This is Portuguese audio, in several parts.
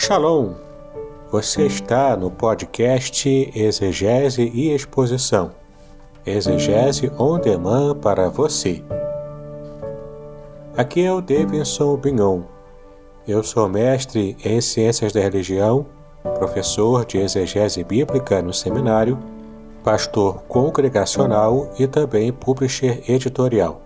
Shalom! Você está no podcast Exegese e Exposição. Exegese on demand para você. Aqui é o Davidson Bignon. Eu sou mestre em Ciências da Religião, professor de Exegese Bíblica no seminário, pastor congregacional e também publisher editorial.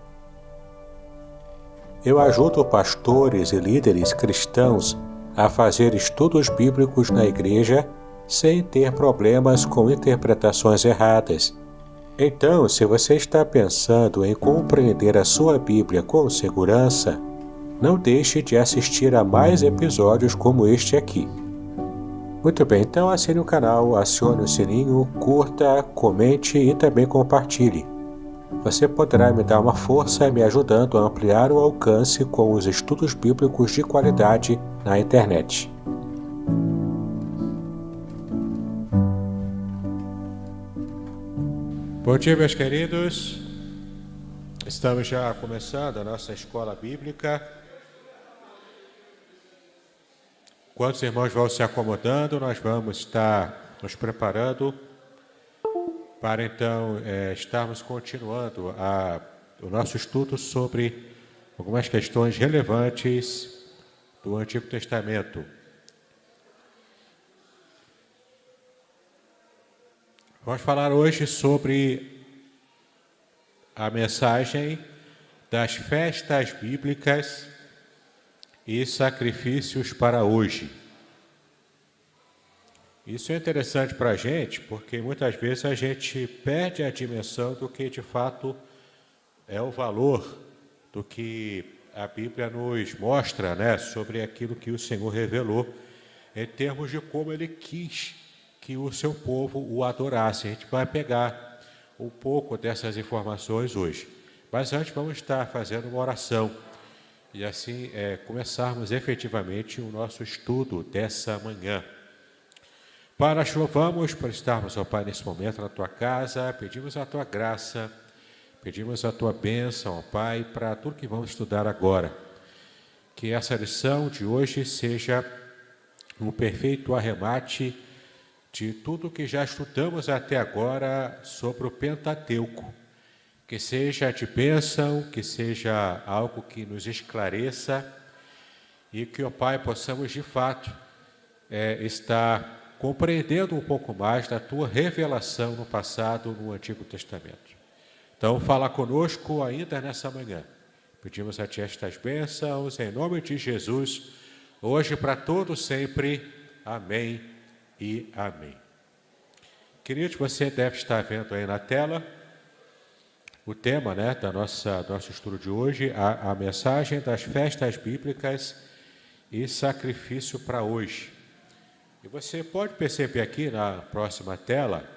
Eu ajudo pastores e líderes cristãos a fazer estudos bíblicos na igreja sem ter problemas com interpretações erradas. Então, se você está pensando em compreender a sua Bíblia com segurança, não deixe de assistir a mais episódios como este aqui. Muito bem, então assine o canal, acione o sininho, curta, comente e também compartilhe. Você poderá me dar uma força me ajudando a ampliar o alcance com os estudos bíblicos de qualidade na internet. Bom dia, meus queridos. Estamos já começando a nossa escola bíblica. Enquanto os irmãos vão se acomodando, nós vamos estar nos preparando para então estarmos continuando o nosso estudo sobre algumas questões relevantes do Antigo Testamento. Vamos falar hoje sobre a mensagem das festas bíblicas e sacrifícios para hoje. Isso é interessante para a gente, porque muitas vezes a gente perde a dimensão do que de fato é o valor do que a Bíblia nos mostra, né, sobre aquilo que o Senhor revelou, em termos de como Ele quis que o seu povo o adorasse. A gente vai pegar um pouco dessas informações hoje. Mas antes vamos estar fazendo uma oração e assim começarmos efetivamente o nosso estudo dessa manhã. Pai, nós te louvamos por estarmos, ó Pai, nesse momento na Tua casa, pedimos a Tua graça, pedimos a Tua bênção, ó Pai, para tudo que vamos estudar agora. Que essa lição de hoje seja um perfeito arremate de tudo que já estudamos até agora sobre o Pentateuco. Que seja de bênção, que seja algo que nos esclareça e que, ó Pai, possamos de fato estar compreendendo um pouco mais da Tua revelação no passado, no Antigo Testamento. Então, fala conosco ainda nessa manhã. Pedimos a Ti estas bênçãos, em nome de Jesus, hoje para todos sempre. Amém e amém. Queridos, você deve estar vendo aí na tela o tema, né, do nosso estudo de hoje, a mensagem das festas bíblicas e sacrifício para hoje. E você pode perceber aqui na próxima tela,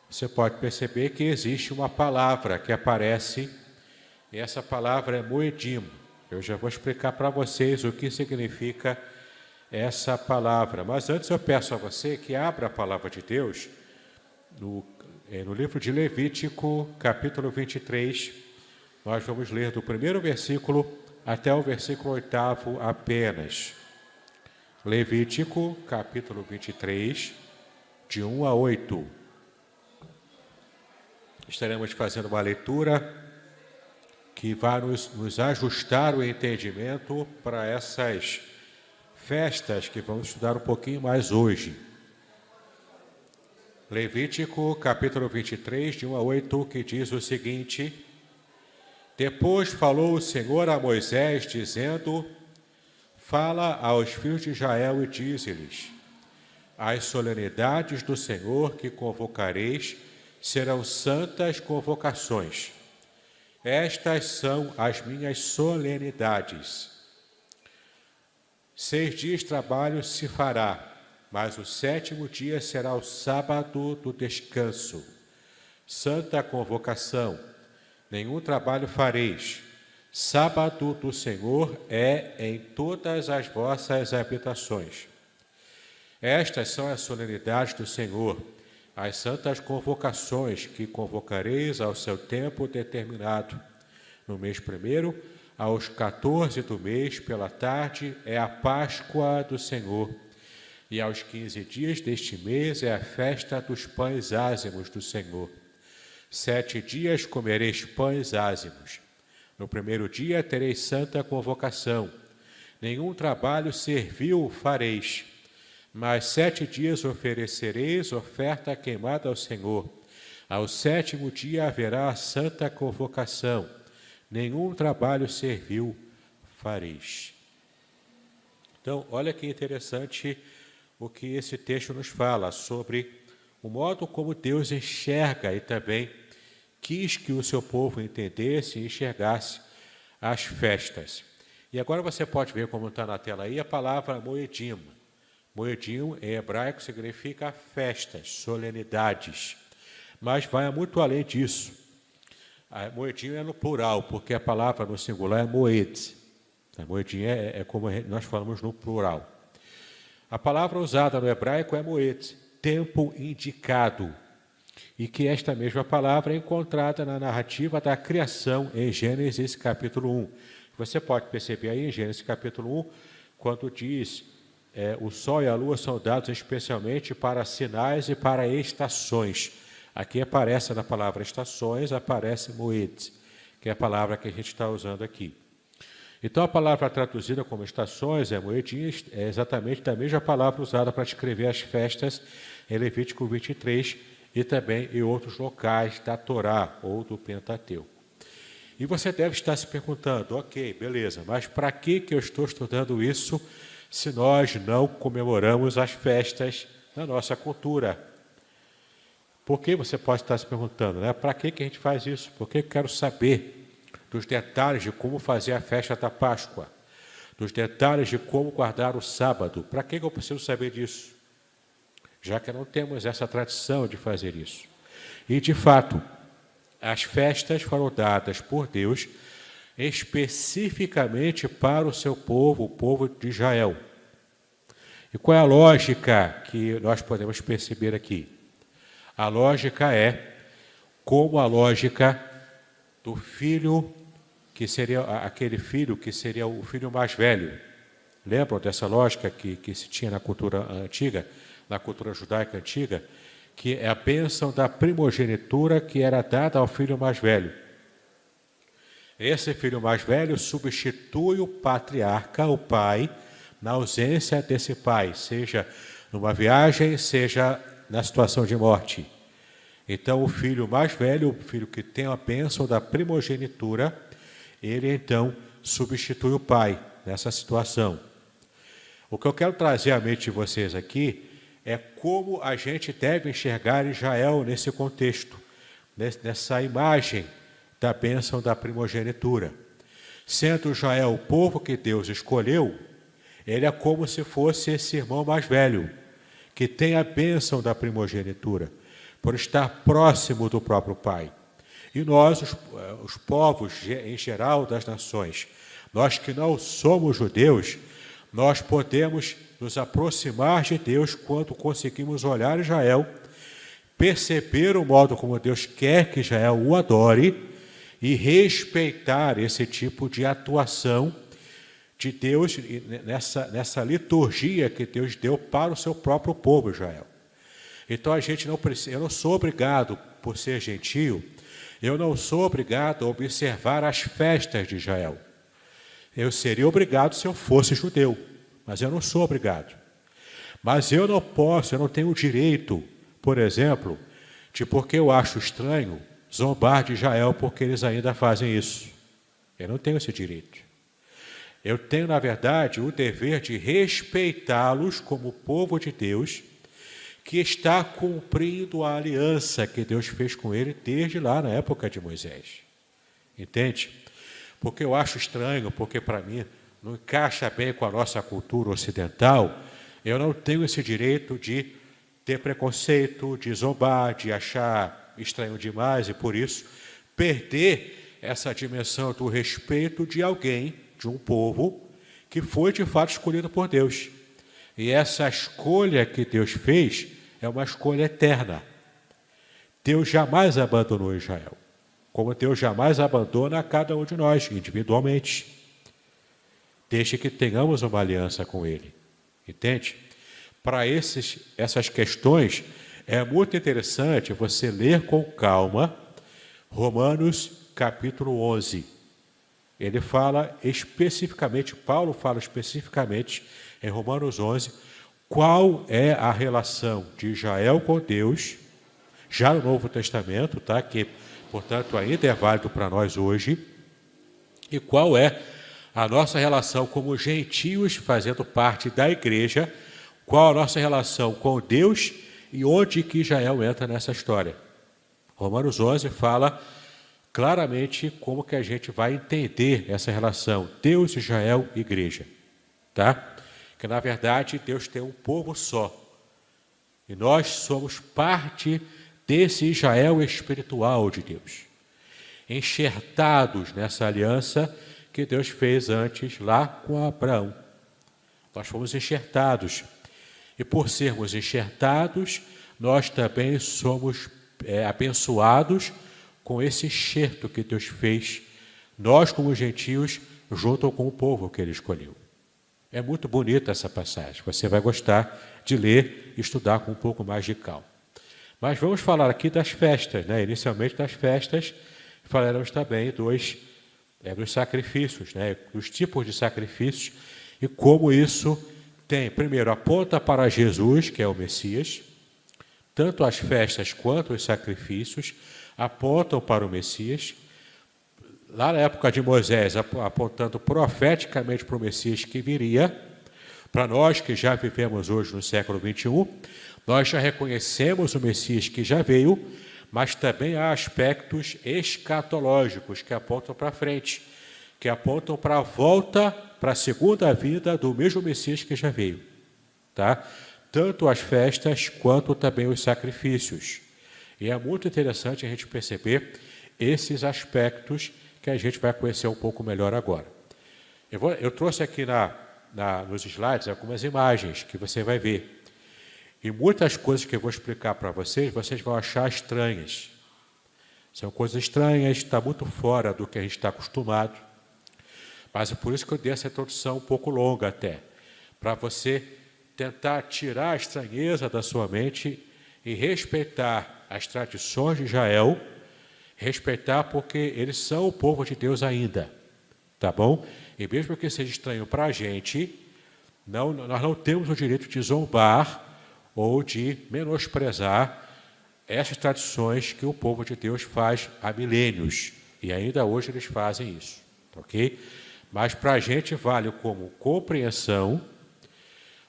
você pode perceber que existe uma palavra que aparece, e essa palavra é moedim. Eu já vou explicar para vocês o que significa essa palavra. Mas antes eu peço a você que abra a palavra de Deus no livro de Levítico, capítulo 23. Nós vamos ler do primeiro versículo até o versículo 8º apenas. Levítico, capítulo 23, de 1 a 8. Estaremos fazendo uma leitura que vai nos ajustar o entendimento para essas festas que vamos estudar um pouquinho mais hoje. Levítico, capítulo 23, de 1 a 8, que diz o seguinte: Depois falou o Senhor a Moisés, dizendo: Fala aos filhos de Israel e dize-lhes: As solenidades do Senhor que convocareis serão santas convocações. Estas são as minhas solenidades. 6 dias de trabalho se fará, mas o 7º dia será o sábado do descanso. Santa convocação, nenhum trabalho fareis. Sábado do Senhor é em todas as vossas habitações. Estas são as solenidades do Senhor, as santas convocações que convocareis ao seu tempo determinado. No mês primeiro, aos 14 do mês, pela tarde, é a Páscoa do Senhor. E aos 15 dias deste mês é a festa dos pães ázimos do Senhor. 7 dias comereis pães ázimos. No primeiro dia tereis santa convocação. Nenhum trabalho servil fareis. Mas 7 dias oferecereis oferta queimada ao Senhor. Ao 7º dia haverá a santa convocação. Nenhum trabalho servil fareis. Então, olha que interessante o que esse texto nos fala sobre o modo como Deus enxerga e também quis que o seu povo entendesse e enxergasse as festas. E agora você pode ver, como está na tela aí, a palavra moedim. Moedim, em hebraico, significa festas, solenidades, mas vai muito além disso. A moedim é no plural, porque a palavra no singular é moed. A moedim é como nós falamos no plural. A palavra usada no hebraico é moed, tempo indicado, e que esta mesma palavra é encontrada na narrativa da criação em Gênesis capítulo 1. Você pode perceber aí em Gênesis capítulo 1, quando diz o sol e a lua são dados especialmente para sinais e para estações. Aqui aparece na palavra estações, aparece moed, que é a palavra que a gente está usando aqui. Então, a palavra traduzida como estações, moedim, é exatamente a mesma palavra usada para descrever as festas em Levítico 23 e também em outros locais da Torá ou do Pentateuco. E você deve estar se perguntando, ok, beleza, mas para que eu estou estudando isso se nós não comemoramos as festas na nossa cultura? Por que você pode estar se perguntando, né? Para que a gente faz isso? Porque eu quero saber dos detalhes de como fazer a festa da Páscoa, dos detalhes de como guardar o sábado. Para que eu preciso saber disso? Já que não temos essa tradição de fazer isso. E, de fato, as festas foram dadas por Deus especificamente para o seu povo, o povo de Israel. E qual é a lógica que nós podemos perceber aqui? A lógica é como a lógica do filho, que seria aquele filho que seria o filho mais velho. Lembram dessa lógica que se tinha na cultura antiga, na cultura judaica antiga, que é a bênção da primogenitura que era dada ao filho mais velho. Esse filho mais velho substitui o patriarca, o pai, na ausência desse pai, seja numa viagem, seja na situação de morte. Então, o filho mais velho, o filho que tem a bênção da primogenitura, ele então substitui o pai nessa situação. O que eu quero trazer à mente de vocês aqui é como a gente deve enxergar Israel nesse contexto, nessa imagem da bênção da primogenitura. Sendo Israel o povo que Deus escolheu, ele é como se fosse esse irmão mais velho, que tem a bênção da primogenitura, por estar próximo do próprio pai. E nós, os povos em geral das nações, nós que não somos judeus, nós podemos nos aproximar de Deus quando conseguimos olhar Israel, perceber o modo como Deus quer que Israel o adore e respeitar esse tipo de atuação de Deus nessa liturgia que Deus deu para o seu próprio povo Israel. Então a gente não precisa, eu não sou obrigado, por ser gentio, eu não sou obrigado a observar as festas de Israel. Eu seria obrigado se eu fosse judeu, mas eu não sou obrigado. Mas eu não posso, eu não tenho o direito, por exemplo, de porque eu acho estranho zombar de Israel porque eles ainda fazem isso. Eu não tenho esse direito. Eu tenho, na verdade, o dever de respeitá-los como povo de Deus, que está cumprindo a aliança que Deus fez com ele desde lá na época de Moisés. Entende? Porque eu acho estranho, porque para mim não encaixa bem com a nossa cultura ocidental, eu não tenho esse direito de ter preconceito, de zombar, de achar estranho demais e, por isso, perder essa dimensão do respeito de alguém, de um povo, que foi de fato escolhido por Deus. E essa escolha que Deus fez é uma escolha eterna. Deus jamais abandonou Israel. como Deus jamais abandona a cada um de nós, individualmente, desde que tenhamos uma aliança com Ele. Entende? Para essas questões, é muito interessante você ler com calma Romanos capítulo 11. Ele fala especificamente, Paulo fala especificamente em Romanos 11, qual é a relação de Israel com Deus, já no Novo Testamento, tá? Que, portanto, ainda é válido para nós hoje, e qual é a nossa relação como gentios fazendo parte da igreja, qual a nossa relação com Deus e onde que Israel entra nessa história. Romanos 11 fala claramente como que a gente vai entender essa relação Deus, Israel e igreja, tá? Que na verdade Deus tem um povo só e nós somos parte desse Israel espiritual de Deus, enxertados nessa aliança que Deus fez antes lá com Abraão. Nós fomos enxertados e por sermos enxertados, nós também somos abençoados com esse enxerto que Deus fez, nós como gentios, junto com o povo que Ele escolheu. É muito bonita essa passagem, você vai gostar de ler e estudar com um pouco mais de calma. Mas vamos falar aqui das festas, né? Inicialmente das festas, falaremos também dos sacrifícios, né? Dos tipos de sacrifícios e como isso tem, primeiro, aponta para Jesus, que é o Messias. Tanto as festas quanto os sacrifícios apontam para o Messias. Lá na época de Moisés, apontando profeticamente para o Messias que viria. Para nós que já vivemos hoje no século 21, nós já reconhecemos o Messias que já veio, mas também há aspectos escatológicos que apontam para frente, que apontam para a volta, para a segunda vinda do mesmo Messias que já veio. Tá? Tanto as festas quanto também os sacrifícios. E é muito interessante a gente perceber esses aspectos que a gente vai conhecer um pouco melhor agora. Eu trouxe aqui nos slides algumas imagens que você vai ver. E muitas coisas que eu vou explicar para vocês vão achar estranhas. São coisas estranhas, está muito fora do que a gente está acostumado. Mas é por isso que eu dei essa introdução um pouco longa até, para você tentar tirar a estranheza da sua mente e respeitar as tradições de Israel, respeitar porque eles são o povo de Deus ainda, tá bom? E mesmo que seja estranho para a gente, nós não temos o direito de zombar ou de menosprezar essas tradições que o povo de Deus faz há milênios, e ainda hoje eles fazem isso, ok? Mas para a gente vale como compreensão,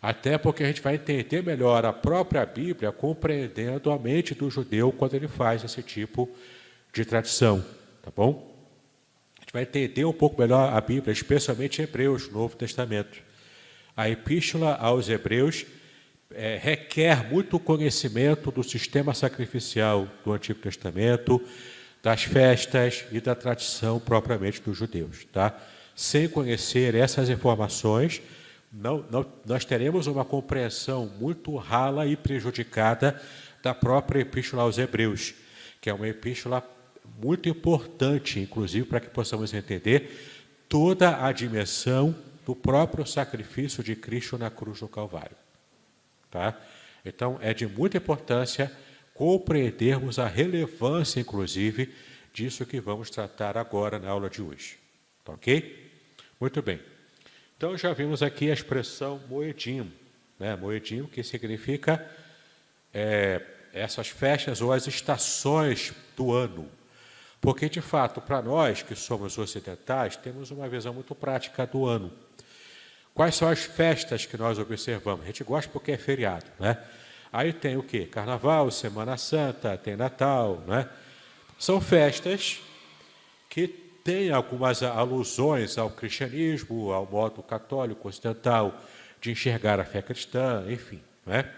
até porque a gente vai entender melhor a própria Bíblia, compreendendo a mente do judeu quando ele faz esse tipo de tradição, tá bom? A gente vai entender um pouco melhor a Bíblia, especialmente Hebreus, Novo Testamento. A Epístola aos Hebreus requer muito conhecimento do sistema sacrificial do Antigo Testamento, das festas e da tradição propriamente dos judeus, tá? Sem conhecer essas informações, nós teremos uma compreensão muito rala e prejudicada da própria Epístola aos Hebreus, que é uma epístola muito importante, inclusive, para que possamos entender toda a dimensão do próprio sacrifício de Cristo na cruz do Calvário. Tá? Então, é de muita importância compreendermos a relevância, inclusive, disso que vamos tratar agora na aula de hoje. Tá, ok? Muito bem. Então, já vimos aqui a expressão moedim, né? Moedim, que significa essas festas ou as estações do ano. Porque, de fato, para nós que somos ocidentais, temos uma visão muito prática do ano. Quais são as festas que nós observamos? A gente gosta porque é feriado, né? Aí tem o quê? Carnaval, Semana Santa, tem Natal, né? São festas que têm algumas alusões ao cristianismo, ao modo católico ocidental de enxergar a fé cristã, enfim, né?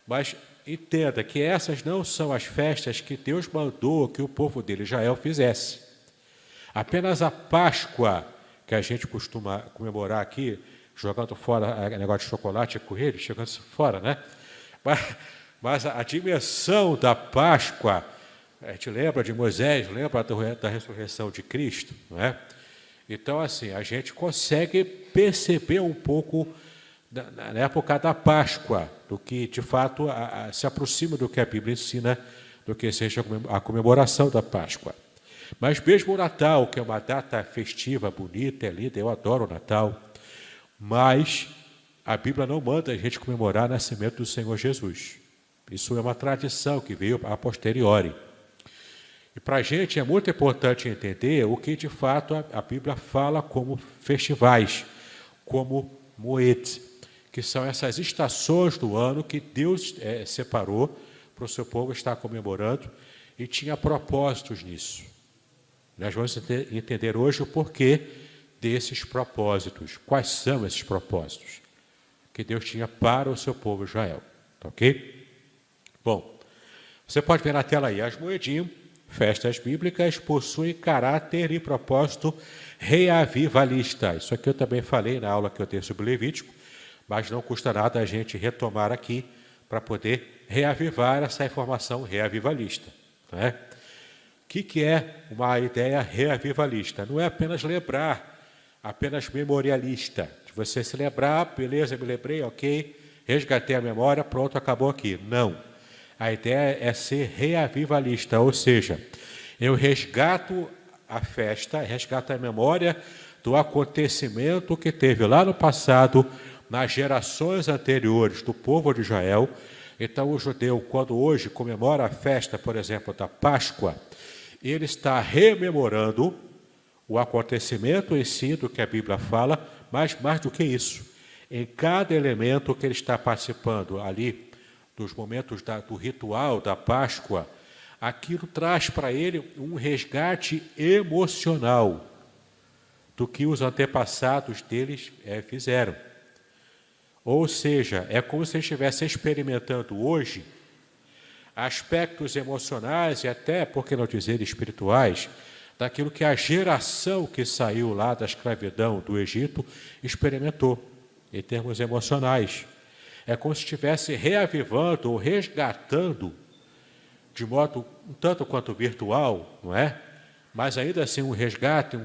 Mas entenda que essas não são as festas que Deus mandou que o povo dele, Israel, fizesse. Apenas a Páscoa, que a gente costuma comemorar aqui, jogando fora negócio de chocolate e coelho, jogando isso fora, né? Mas a dimensão da Páscoa A gente lembra de Moisés, lembra da ressurreição de Cristo, não é? Então, assim, a gente consegue perceber um pouco, na época da Páscoa, do que, de fato, se aproxima do que a Bíblia ensina, do que seja a comemoração da Páscoa. Mas mesmo o Natal, que é uma data festiva, bonita, é linda, eu adoro o Natal, mas a Bíblia não manda a gente comemorar o nascimento do Senhor Jesus. Isso é uma tradição que veio a posteriori. E para a gente é muito importante entender o que, de fato, a Bíblia fala como festivais, como Moed, que são essas estações do ano que Deus separou para o seu povo estar comemorando e tinha propósitos nisso. Nós vamos entender hoje o porquê desses propósitos. Quais são esses propósitos que Deus tinha para o seu povo Israel. Tá ok? Bom, você pode ver na tela aí, as Moedim, festas bíblicas, possuem caráter e propósito reavivalista. Isso aqui eu também falei na aula que eu tenho sobre Levítico, mas não custa nada a gente retomar aqui para poder reavivar essa informação reavivalista. Né? O que é uma ideia reavivalista? Não é apenas lembrar, apenas memorialista. De você se lembrar, beleza, me lembrei, ok, resgatei a memória, pronto, acabou aqui. Não. A ideia é ser reavivalista, ou seja, eu resgato a festa, resgato a memória do acontecimento que teve lá no passado, nas gerações anteriores do povo de Israel. Então, o judeu, quando hoje comemora a festa, por exemplo, da Páscoa, ele está rememorando o acontecimento em si do que a Bíblia fala, mas mais do que isso, em cada elemento que ele está participando ali, dos momentos do ritual da Páscoa, aquilo traz para ele um resgate emocional do que os antepassados deles fizeram. Ou seja, é como se ele estivesse experimentando hoje aspectos emocionais e até, por que não dizer, espirituais, daquilo que a geração que saiu lá da escravidão do Egito experimentou, em termos emocionais. É como se estivesse reavivando ou resgatando, de modo um tanto quanto virtual, não é? Mas ainda assim um resgate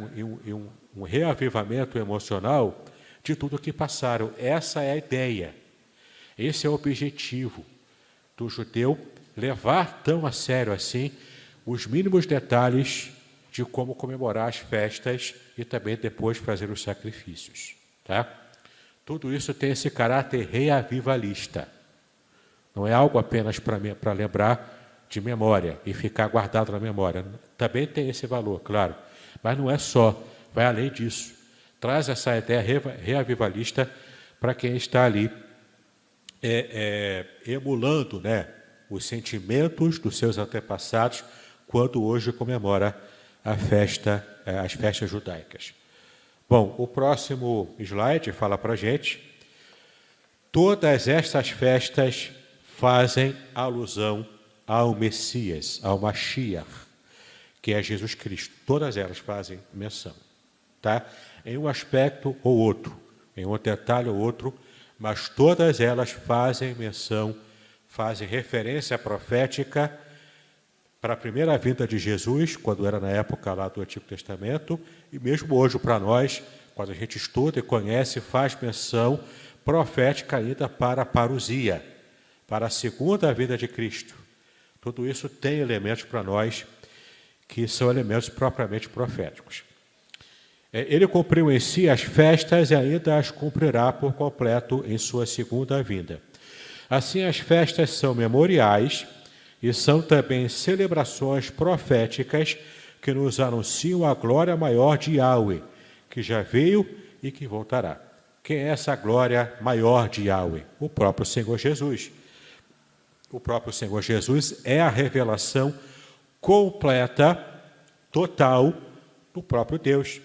e um reavivamento emocional de tudo que passaram. Essa é a ideia. Esse é o objetivo do judeu, levar tão a sério assim os mínimos detalhes de como comemorar as festas e também depois fazer os sacrifícios. Tá? Tudo isso tem esse caráter reavivalista. Não é algo apenas para lembrar de memória e ficar guardado na memória. Também tem esse valor, claro, mas não é só, vai além disso. Traz essa ideia reavivalista para quem está ali emulando, né, os sentimentos dos seus antepassados quando hoje comemora a festa, as festas judaicas. Bom, o próximo slide fala para a gente. Todas estas festas fazem alusão ao Messias, ao Mashiach, que é Jesus Cristo. Todas elas fazem menção, tá? Em um aspecto ou outro, em um detalhe ou outro, mas todas elas fazem menção, fazem referência profética para a primeira vinda de Jesus, quando era na época lá do Antigo Testamento, e mesmo hoje para nós, quando a gente estuda e conhece, faz menção profética ainda para a parousia, para a segunda vinda de Cristo. Tudo isso tem elementos para nós que são elementos propriamente proféticos. Ele cumpriu em si as festas e ainda as cumprirá por completo em sua segunda vinda. Assim, as festas são memoriais e são também celebrações proféticas que nos anunciam a glória maior de Yahweh, que já veio e que voltará. Quem é essa glória maior de Yahweh? O próprio Senhor Jesus. O próprio Senhor Jesus é a revelação completa, total, do próprio Deus,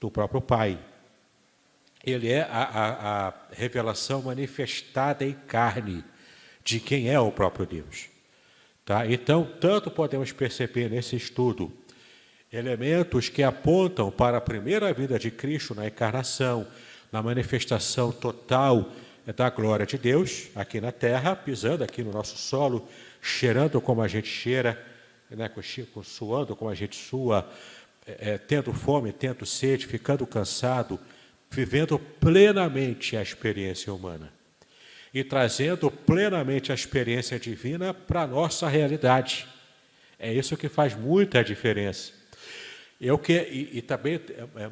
do próprio Pai. Ele é a revelação manifestada em carne de quem é o próprio Deus. Tá? Então, tanto podemos perceber nesse estudo elementos que apontam para a primeira vinda de Cristo na encarnação, na manifestação total da glória de Deus aqui na terra, pisando aqui no nosso solo, cheirando como a gente cheira né, suando como a gente sua, tendo fome, tendo sede, ficando cansado, vivendo plenamente a experiência humana e trazendo plenamente a experiência divina para a nossa realidade. É isso que faz muita diferença. E também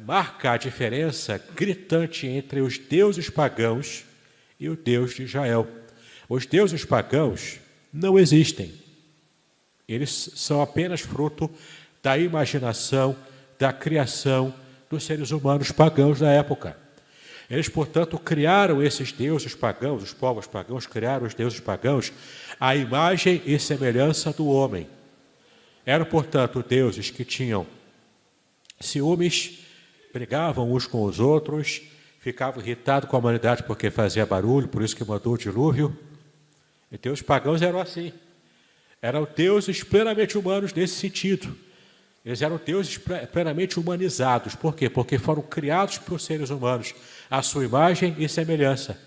marca a diferença gritante entre os deuses pagãos e o Deus de Israel. Os deuses pagãos não existem. Eles são apenas fruto da imaginação, da criação dos seres humanos pagãos da época. Eles, portanto, criaram esses deuses pagãos, os povos pagãos criaram os deuses pagãos à imagem e semelhança do homem. Eram, portanto, deuses que tinham ciúmes, brigavam uns com os outros, ficavam irritados com a humanidade porque fazia barulho, por isso que mandou o dilúvio. Então, os pagãos eram assim. Eram deuses plenamente humanos nesse sentido. Eles eram deuses plenamente humanizados. Por quê? Porque foram criados por seres humanos, à sua imagem e semelhança.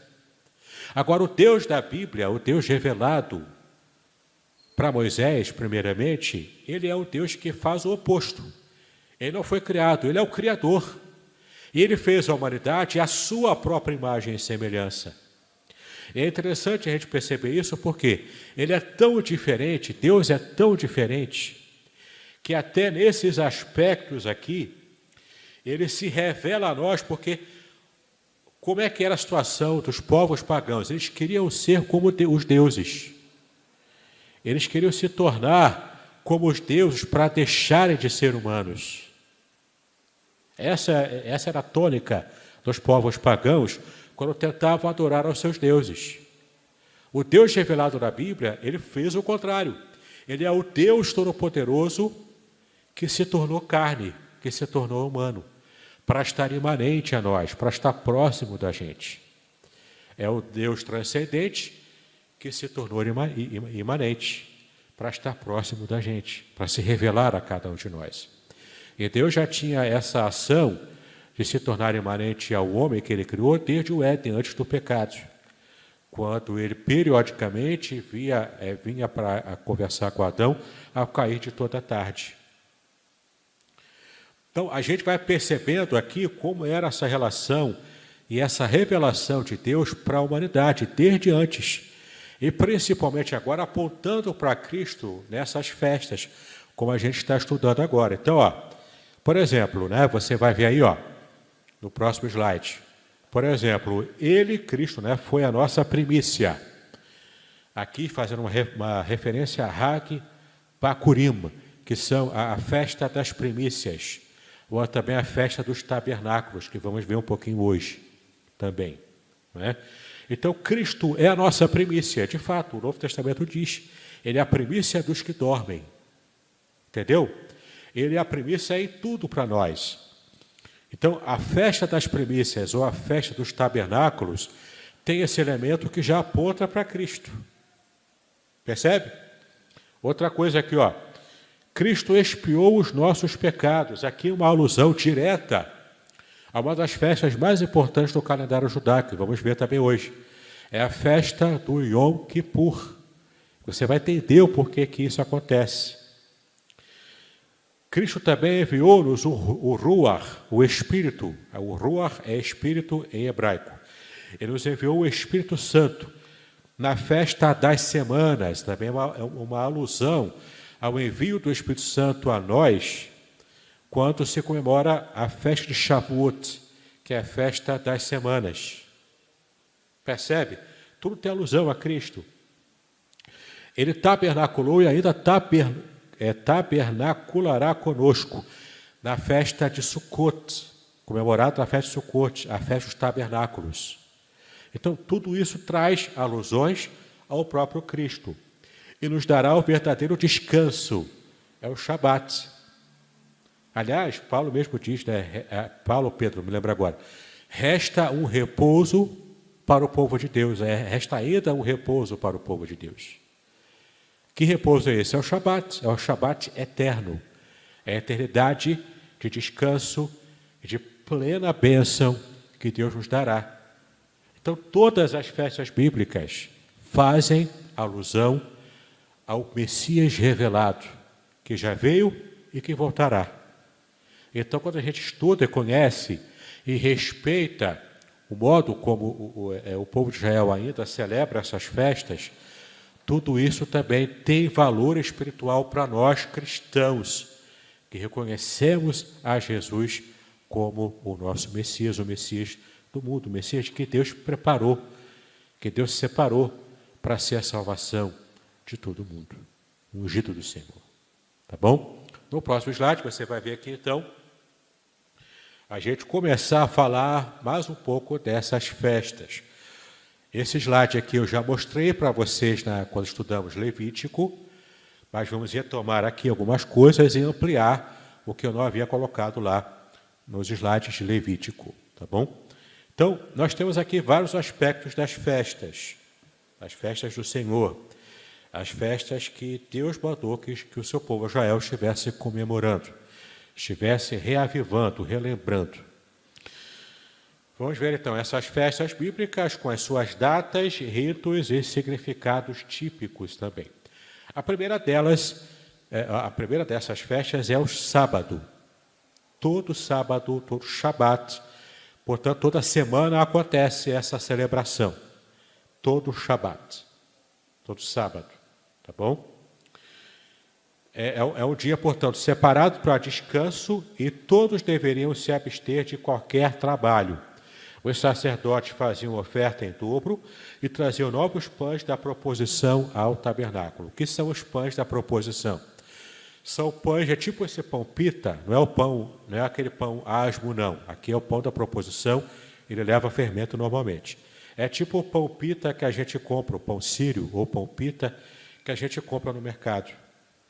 Agora, o Deus da Bíblia, o Deus revelado para Moisés, primeiramente, ele é o Deus que faz o oposto. Ele não foi criado, ele é o Criador. E ele fez a humanidade à sua própria imagem e semelhança. E é interessante a gente perceber isso porque ele é tão diferente, Deus é tão diferente, que até nesses aspectos aqui, ele se revela a nós, porque como é que era a situação dos povos pagãos? Eles queriam ser como os deuses. Eles queriam se tornar como os deuses para deixarem de ser humanos. Essa era a tônica dos povos pagãos quando tentavam adorar aos seus deuses. O Deus revelado na Bíblia, ele fez o contrário. Ele é o Deus Todo-Poderoso que se tornou carne, que se tornou humano, para estar imanente a nós, para estar próximo da gente. É o Deus transcendente que se tornou imanente, para estar próximo da gente, para se revelar a cada um de nós. E Deus já tinha essa ação de se tornar imanente ao homem que ele criou desde o Éden, antes do pecado, quando ele periodicamente vinha para conversar com Adão ao cair de toda a tarde. Então, a gente vai percebendo aqui como era essa relação e essa revelação de Deus para a humanidade, desde antes. E principalmente agora apontando para Cristo nessas festas, como a gente está estudando agora. Então, por exemplo, né, você vai ver aí, no próximo slide. Por exemplo, ele, Cristo, né, foi a nossa primícia. Aqui fazendo uma referência a Hag Bacurim, que são a festa das primícias, ou também a festa dos tabernáculos, que vamos ver um pouquinho hoje também. Né? Então, Cristo é a nossa primícia. De fato, o Novo Testamento diz, ele é a primícia dos que dormem. Entendeu? Ele é a primícia em tudo para nós. Então, a festa das primícias ou a festa dos tabernáculos tem esse elemento que já aponta para Cristo. Percebe? Outra coisa aqui, Cristo expiou os nossos pecados. Aqui uma alusão direta a uma das festas mais importantes do calendário judaico, vamos ver também hoje. É a festa do Yom Kippur. Você vai entender o porquê que isso acontece. Cristo também enviou-nos o Ruach, o Espírito. O Ruach é Espírito em hebraico. Ele nos enviou o Espírito Santo na festa das semanas. Também é uma alusão ao envio do Espírito Santo a nós, quando se comemora a festa de Shavuot, que é a festa das semanas. Percebe? Tudo tem alusão a Cristo. Ele tabernaculou e ainda tabernaculará conosco na festa de Sukkot, comemorada na festa de Sukkot, a festa dos tabernáculos. Então, tudo isso traz alusões ao próprio Cristo e nos dará o verdadeiro descanso, é o Shabat. Aliás, Paulo mesmo diz, Pedro, me lembro agora, resta um repouso para o povo de Deus, resta ainda um repouso para o povo de Deus. Que repouso é esse? É o Shabat eterno, é a eternidade de descanso e de plena bênção que Deus nos dará. Então, todas as festas bíblicas fazem alusão ao Messias revelado, que já veio e que voltará. Então, quando a gente estuda, conhece e respeita o modo como o povo de Israel ainda celebra essas festas, tudo isso também tem valor espiritual para nós cristãos, que reconhecemos a Jesus como o nosso Messias, o Messias do mundo, o Messias que Deus preparou, que Deus separou para ser a salvação de todo mundo, o ungido do Senhor. Tá bom? No próximo slide, você vai ver aqui, então, a gente começar a falar mais um pouco dessas festas. Esse slide aqui eu já mostrei para vocês quando estudamos Levítico, mas vamos retomar aqui algumas coisas e ampliar o que eu não havia colocado lá nos slides de Levítico, tá bom? Então, nós temos aqui vários aspectos das festas, as festas do Senhor, as festas que Deus mandou que o seu povo Israel estivesse comemorando, estivesse reavivando, relembrando. Vamos ver então essas festas bíblicas com as suas datas, ritos e significados típicos também. A primeira dessas festas é o sábado. Todo sábado, todo Shabat, portanto, toda semana acontece essa celebração. Todo Shabat, todo sábado, tá bom? É um dia, portanto, separado para descanso e todos deveriam se abster de qualquer trabalho. Os sacerdotes faziam oferta em dobro e traziam novos pães da proposição ao tabernáculo. O que são os pães da proposição? São pães, é tipo esse pão pita, não é aquele pão asmo, não. Aqui é o pão da proposição, ele leva fermento normalmente. É tipo o pão pita que a gente compra, o pão sírio ou pão pita que a gente compra no mercado.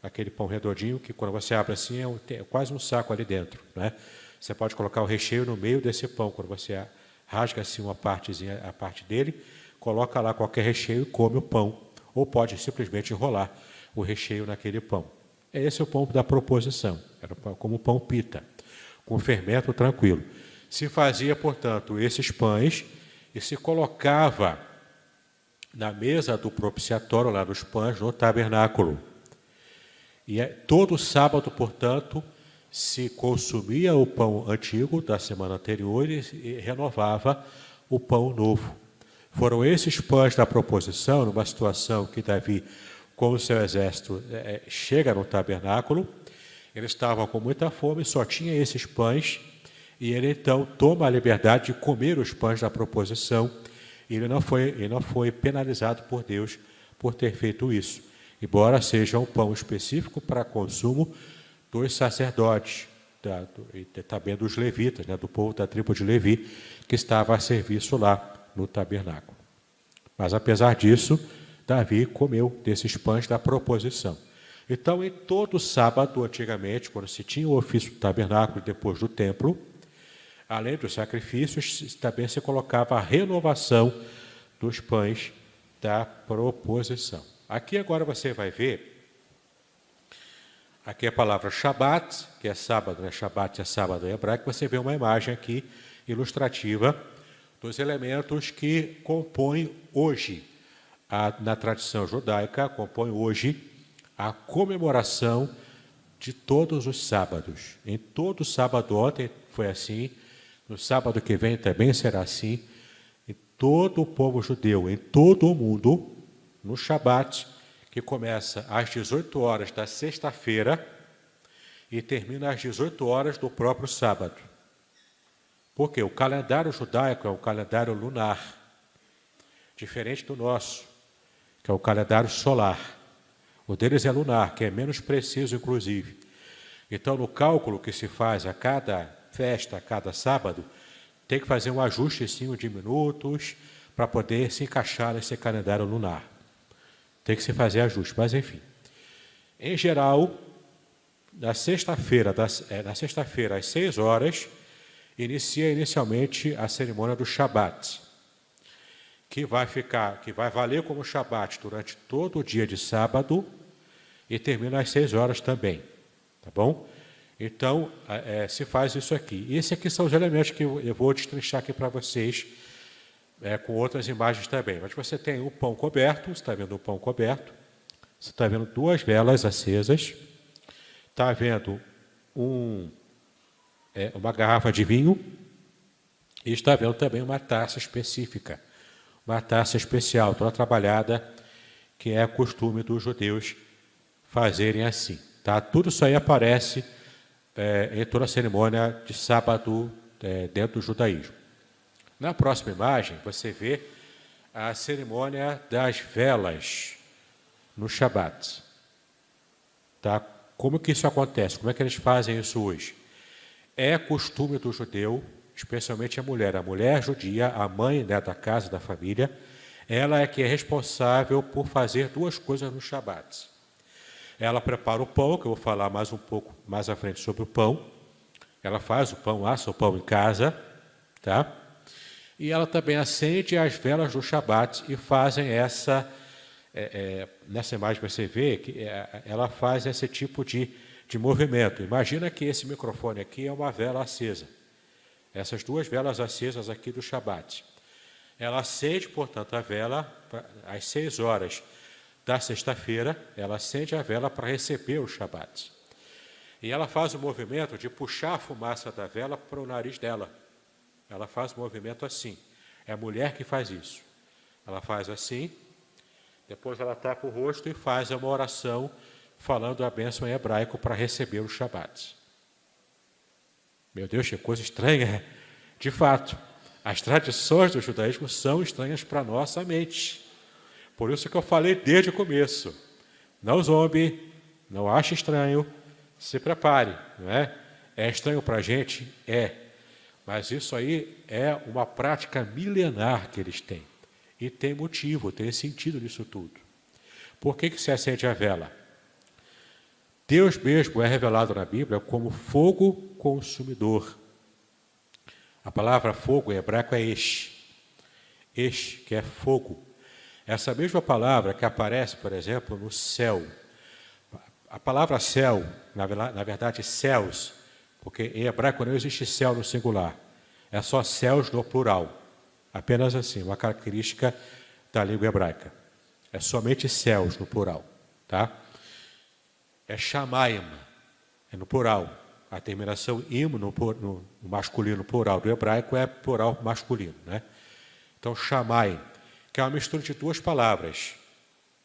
Aquele pão redondinho que quando você abre assim é quase um saco ali dentro, né? Você pode colocar o recheio no meio desse pão, quando você rasga assim uma partezinha, a parte dele, coloca lá qualquer recheio e come o pão. Ou pode simplesmente enrolar o recheio naquele pão. Esse é o pão da proposição, era como o pão pita, com fermento tranquilo. Se fazia, portanto, esses pães e se colocava na mesa do propiciatório, lá dos pães, no tabernáculo. E todo sábado, portanto, se consumia o pão antigo da semana anterior e renovava o pão novo. Foram esses pães da proposição, numa situação que Davi, com o seu exército, chega no tabernáculo, eles estavam com muita fome, só tinha esses pães, e ele então toma a liberdade de comer os pães da proposição, e ele não foi penalizado por Deus por ter feito isso, embora seja um pão específico para consumo dos sacerdotes, e também dos levitas, do povo da tribo de Levi, que estava a serviço lá no tabernáculo. Mas, apesar disso, Davi comeu desses pães da proposição. Então, em todo sábado, antigamente, quando se tinha o ofício do tabernáculo depois do templo, além dos sacrifícios, também se colocava a renovação dos pães da proposição. Aqui agora você vai ver, aqui a palavra Shabat, que é sábado, né? Shabat é sábado em hebraico, você vê uma imagem aqui ilustrativa dos elementos que compõem hoje, na tradição judaica, compõem hoje a comemoração de todos os sábados. Em todo sábado ontem foi assim, no sábado que vem também será assim, em todo o povo judeu, em todo o mundo, no Shabat, que começa às 18 horas da sexta-feira e termina às 18 horas do próprio sábado. Porque o calendário judaico é um calendário lunar, diferente do nosso, que é o calendário solar. O deles é lunar, que é menos preciso, inclusive. Então, no cálculo que se faz a cada festa, a cada sábado, tem que fazer um ajustezinho de minutos para poder se encaixar nesse calendário lunar. Tem que se fazer ajuste, mas enfim. Em geral, na sexta-feira, às 6 horas, inicia inicialmente a cerimônia do Shabat, que vai valer como Shabat durante todo o dia de sábado e termina às 6 horas também, tá bom? Então, se faz isso aqui. E esses aqui são os elementos que eu vou destrinchar aqui para vocês, com outras imagens também. Mas você tem o pão coberto, você está vendo o pão coberto, você está vendo 2 velas acesas, está havendo uma garrafa de vinho e está havendo também uma taça específica, uma taça especial, toda trabalhada, que é costume dos judeus fazerem assim. Tá? Tudo isso aí aparece em toda a cerimônia de sábado dentro do judaísmo. Na próxima imagem, você vê a cerimônia das velas no Shabat. Tá? Como que isso acontece? Como é que eles fazem isso hoje? É costume do judeu, especialmente a mulher judia, a mãe, né, da casa, da família, ela é que é responsável por fazer duas coisas no Shabat. Ela prepara o pão, que eu vou falar mais um pouco mais à frente sobre o pão. Ela faz o pão, assa o pão em casa, tá? E ela também acende as velas do Shabat e fazem nessa imagem você vê que ela faz esse tipo de movimento. Imagina que esse microfone aqui é uma vela acesa. Essas duas velas acesas aqui do Shabat. Ela acende, portanto, a vela às 6 horas da sexta-feira, ela acende a vela para receber o Shabat. E ela faz o movimento de puxar a fumaça da vela para o nariz dela. Ela faz o movimento assim. É a mulher que faz isso. Ela faz assim, depois ela tapa o rosto e faz uma oração falando a bênção em hebraico para receber o Shabat. Meu Deus, que coisa estranha. De fato, as tradições do judaísmo são estranhas para a nossa mente. Por isso que eu falei desde o começo. Não zombe, não ache estranho, se prepare. Não é? É estranho para a gente? É. Mas isso aí é uma prática milenar que eles têm. E tem motivo, tem sentido nisso tudo. Por que se acende a vela? Deus mesmo é revelado na Bíblia como fogo consumidor. A palavra fogo em hebraico é esh. Esh, que é fogo. Essa mesma palavra que aparece, por exemplo, no céu. A palavra céu, na verdade, céus, porque em hebraico não existe céu no singular. É só céus no plural. Apenas assim, uma característica da língua hebraica. É somente céus no plural. Tá? É shamayim, é no plural. A terminação im no masculino plural do hebraico é plural masculino. Né? Então, shamayim, que é uma mistura de duas palavras.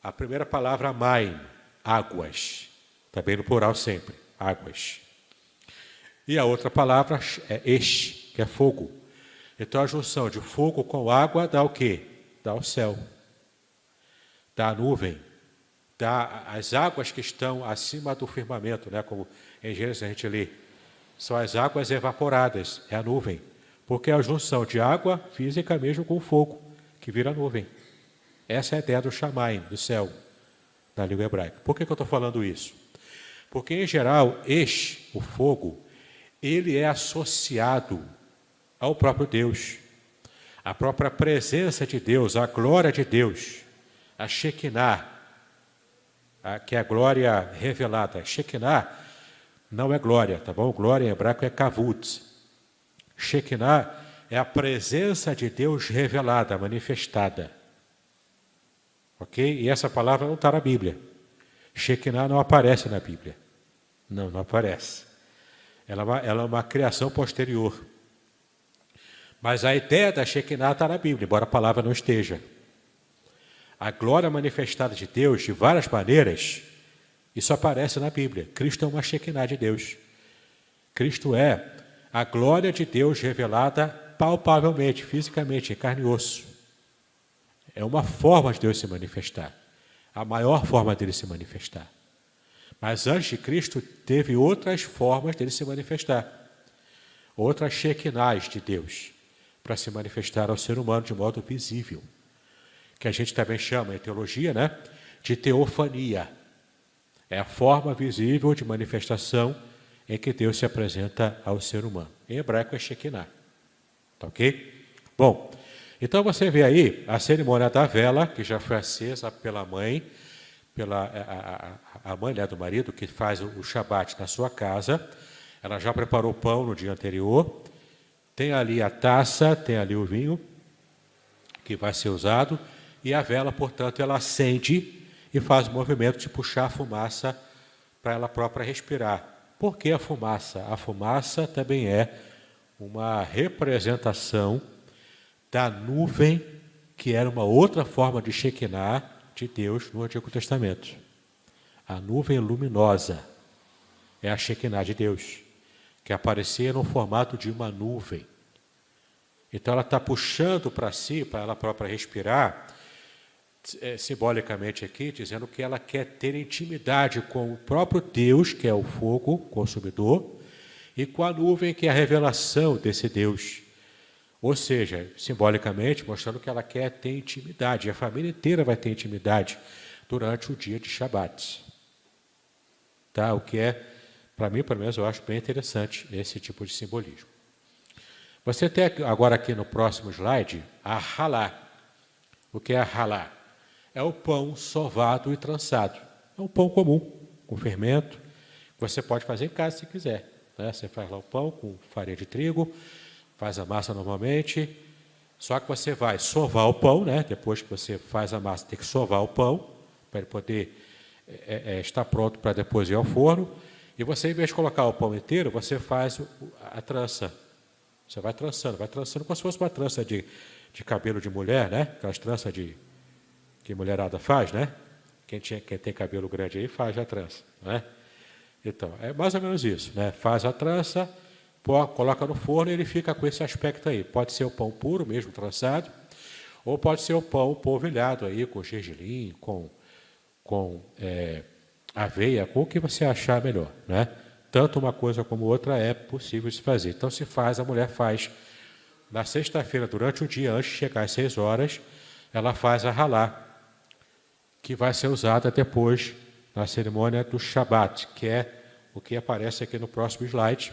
A primeira palavra, maim, águas. Também no plural sempre, águas. E a outra palavra é esh, que é fogo. Então, a junção de fogo com água dá o quê? Dá o céu. Dá a nuvem. Dá as águas que estão acima do firmamento, né? Como em Gênesis a gente lê. São as águas evaporadas, é a nuvem. Porque é a junção de água física mesmo com fogo, que vira nuvem. Essa é a ideia do shamayim, do céu, na língua hebraica. Por que eu estou falando isso? Porque, em geral, o fogo, ele é associado ao próprio Deus. A própria presença de Deus, a glória de Deus, a Shekinah, que é a glória revelada. Shekinah não é glória, tá bom? Glória em hebraico é kavod. Shekinah é a presença de Deus revelada, manifestada. Ok? E essa palavra não está na Bíblia. Shekinah não aparece na Bíblia. Não aparece. Ela é uma criação posterior. Mas a ideia da Shekinah está na Bíblia, embora a palavra não esteja. A glória manifestada de Deus, de várias maneiras, isso aparece na Bíblia. Cristo é uma Shekinah de Deus. Cristo é a glória de Deus revelada palpavelmente, fisicamente, em carne e osso. É uma forma de Deus se manifestar. A maior forma dele se manifestar. Mas antes de Cristo, teve outras formas dele se manifestar. Outras Shekinahs de Deus, para se manifestar ao ser humano de modo visível. Que a gente também chama, em teologia, né, de teofania. É a forma visível de manifestação em que Deus se apresenta ao ser humano. Em hebraico é Shekinah. Tá ok? Bom, então você vê aí a cerimônia da vela, que já foi acesa pela mãe, a mãe, né, do marido, que faz o Shabat na sua casa. Ela já preparou o pão no dia anterior. Tem ali a taça, tem ali o vinho, que vai ser usado. E a vela, portanto, ela acende e faz o movimento de puxar a fumaça para ela própria respirar. Por que a fumaça? A fumaça também é uma representação da nuvem, que era uma outra forma de Shekinah de Deus no Antigo Testamento. A nuvem luminosa é a Shekinah de Deus, que aparecia no formato de uma nuvem. Então ela está puxando para si, para ela própria respirar, simbolicamente aqui, dizendo que ela quer ter intimidade com o próprio Deus, que é o fogo consumidor, e com a nuvem, que é a revelação desse Deus. Ou seja, simbolicamente, mostrando que ela quer ter intimidade, e a família inteira vai ter intimidade durante o dia de Shabat. Tá? O que é, para mim, pelo menos, eu acho bem interessante esse tipo de simbolismo. Você tem agora aqui no próximo slide a halá. O que é a halá? É o pão sovado e trançado. É um pão comum, com fermento, que você pode fazer em casa se quiser. Né? Você faz lá o pão com farinha de trigo, faz a massa normalmente, só que você vai sovar o pão, né? Depois que você faz a massa, tem que sovar o pão, para ele poder estar pronto para depois ir ao forno. E você, em vez de colocar o pão inteiro, você faz a trança. Você vai trançando como se fosse uma trança de cabelo de mulher, né? Aquelas tranças que mulherada faz, né? Quem tem cabelo grande aí faz a trança, né? Então, é mais ou menos isso, né? Faz a trança, coloca no forno e ele fica com esse aspecto aí. Pode ser o pão puro, mesmo trançado, ou pode ser o pão polvilhado aí, com gergelim, com aveia, com o que você achar melhor, né? Tanto uma coisa como outra é possível de se fazer. Então, a mulher faz, na sexta-feira, durante o dia, antes de chegar às 6 horas, ela faz a halá, que vai ser usada depois na cerimônia do Shabat, que é o que aparece aqui no próximo slide,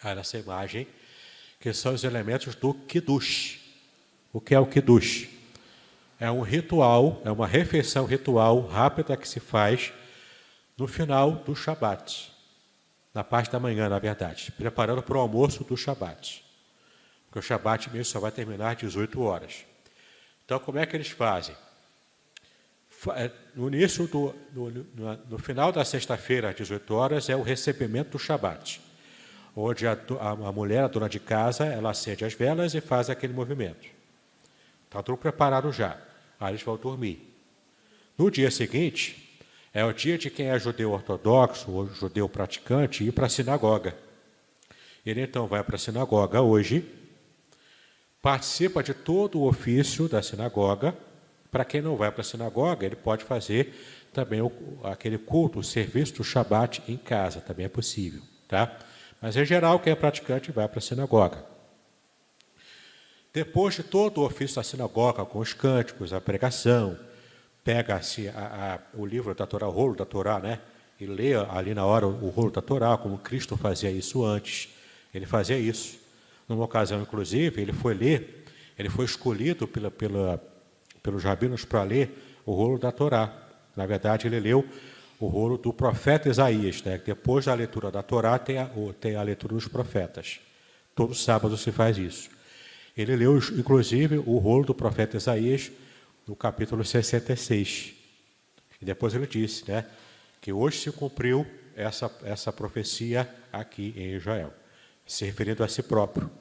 nessa imagem, que são os elementos do Kiddush. O que é o Kiddush? É um ritual, é uma refeição ritual rápida que se faz no final do Shabat, na parte da manhã, na verdade, preparando para o almoço do Shabat, porque o Shabat mesmo só vai terminar às 18 horas. Então, como é que eles fazem? No final da sexta-feira, às 18 horas, é o recebimento do Shabat, onde a mulher, a dona de casa, ela acende as velas e faz aquele movimento. Está tudo preparado já. Aí eles vão dormir. No dia seguinte, é o dia de quem é judeu ortodoxo ou judeu praticante ir para a sinagoga. Ele então vai para a sinagoga hoje, participa de todo o ofício da sinagoga. Para quem não vai para a sinagoga, ele pode fazer também aquele culto, o serviço do Shabat em casa, também é possível. Tá? Mas, em geral, quem é praticante vai para a sinagoga. Depois de todo o ofício da sinagoga, com os cânticos, a pregação, pega-se o livro da Torá, o rolo da Torá, né? E lê ali na hora o rolo da Torá, como Cristo fazia isso antes. Ele fazia isso. Numa ocasião, inclusive, ele foi escolhido pelos rabinos para ler o rolo da Torá. Na verdade, ele leu o rolo do profeta Isaías, né? Depois da leitura da Torá, tem a leitura dos profetas. Todo sábado se faz isso. Ele leu, inclusive, o rolo do profeta Isaías, no capítulo 66. E depois ele disse, né, que hoje se cumpriu essa profecia aqui em Israel, se referindo a si próprio,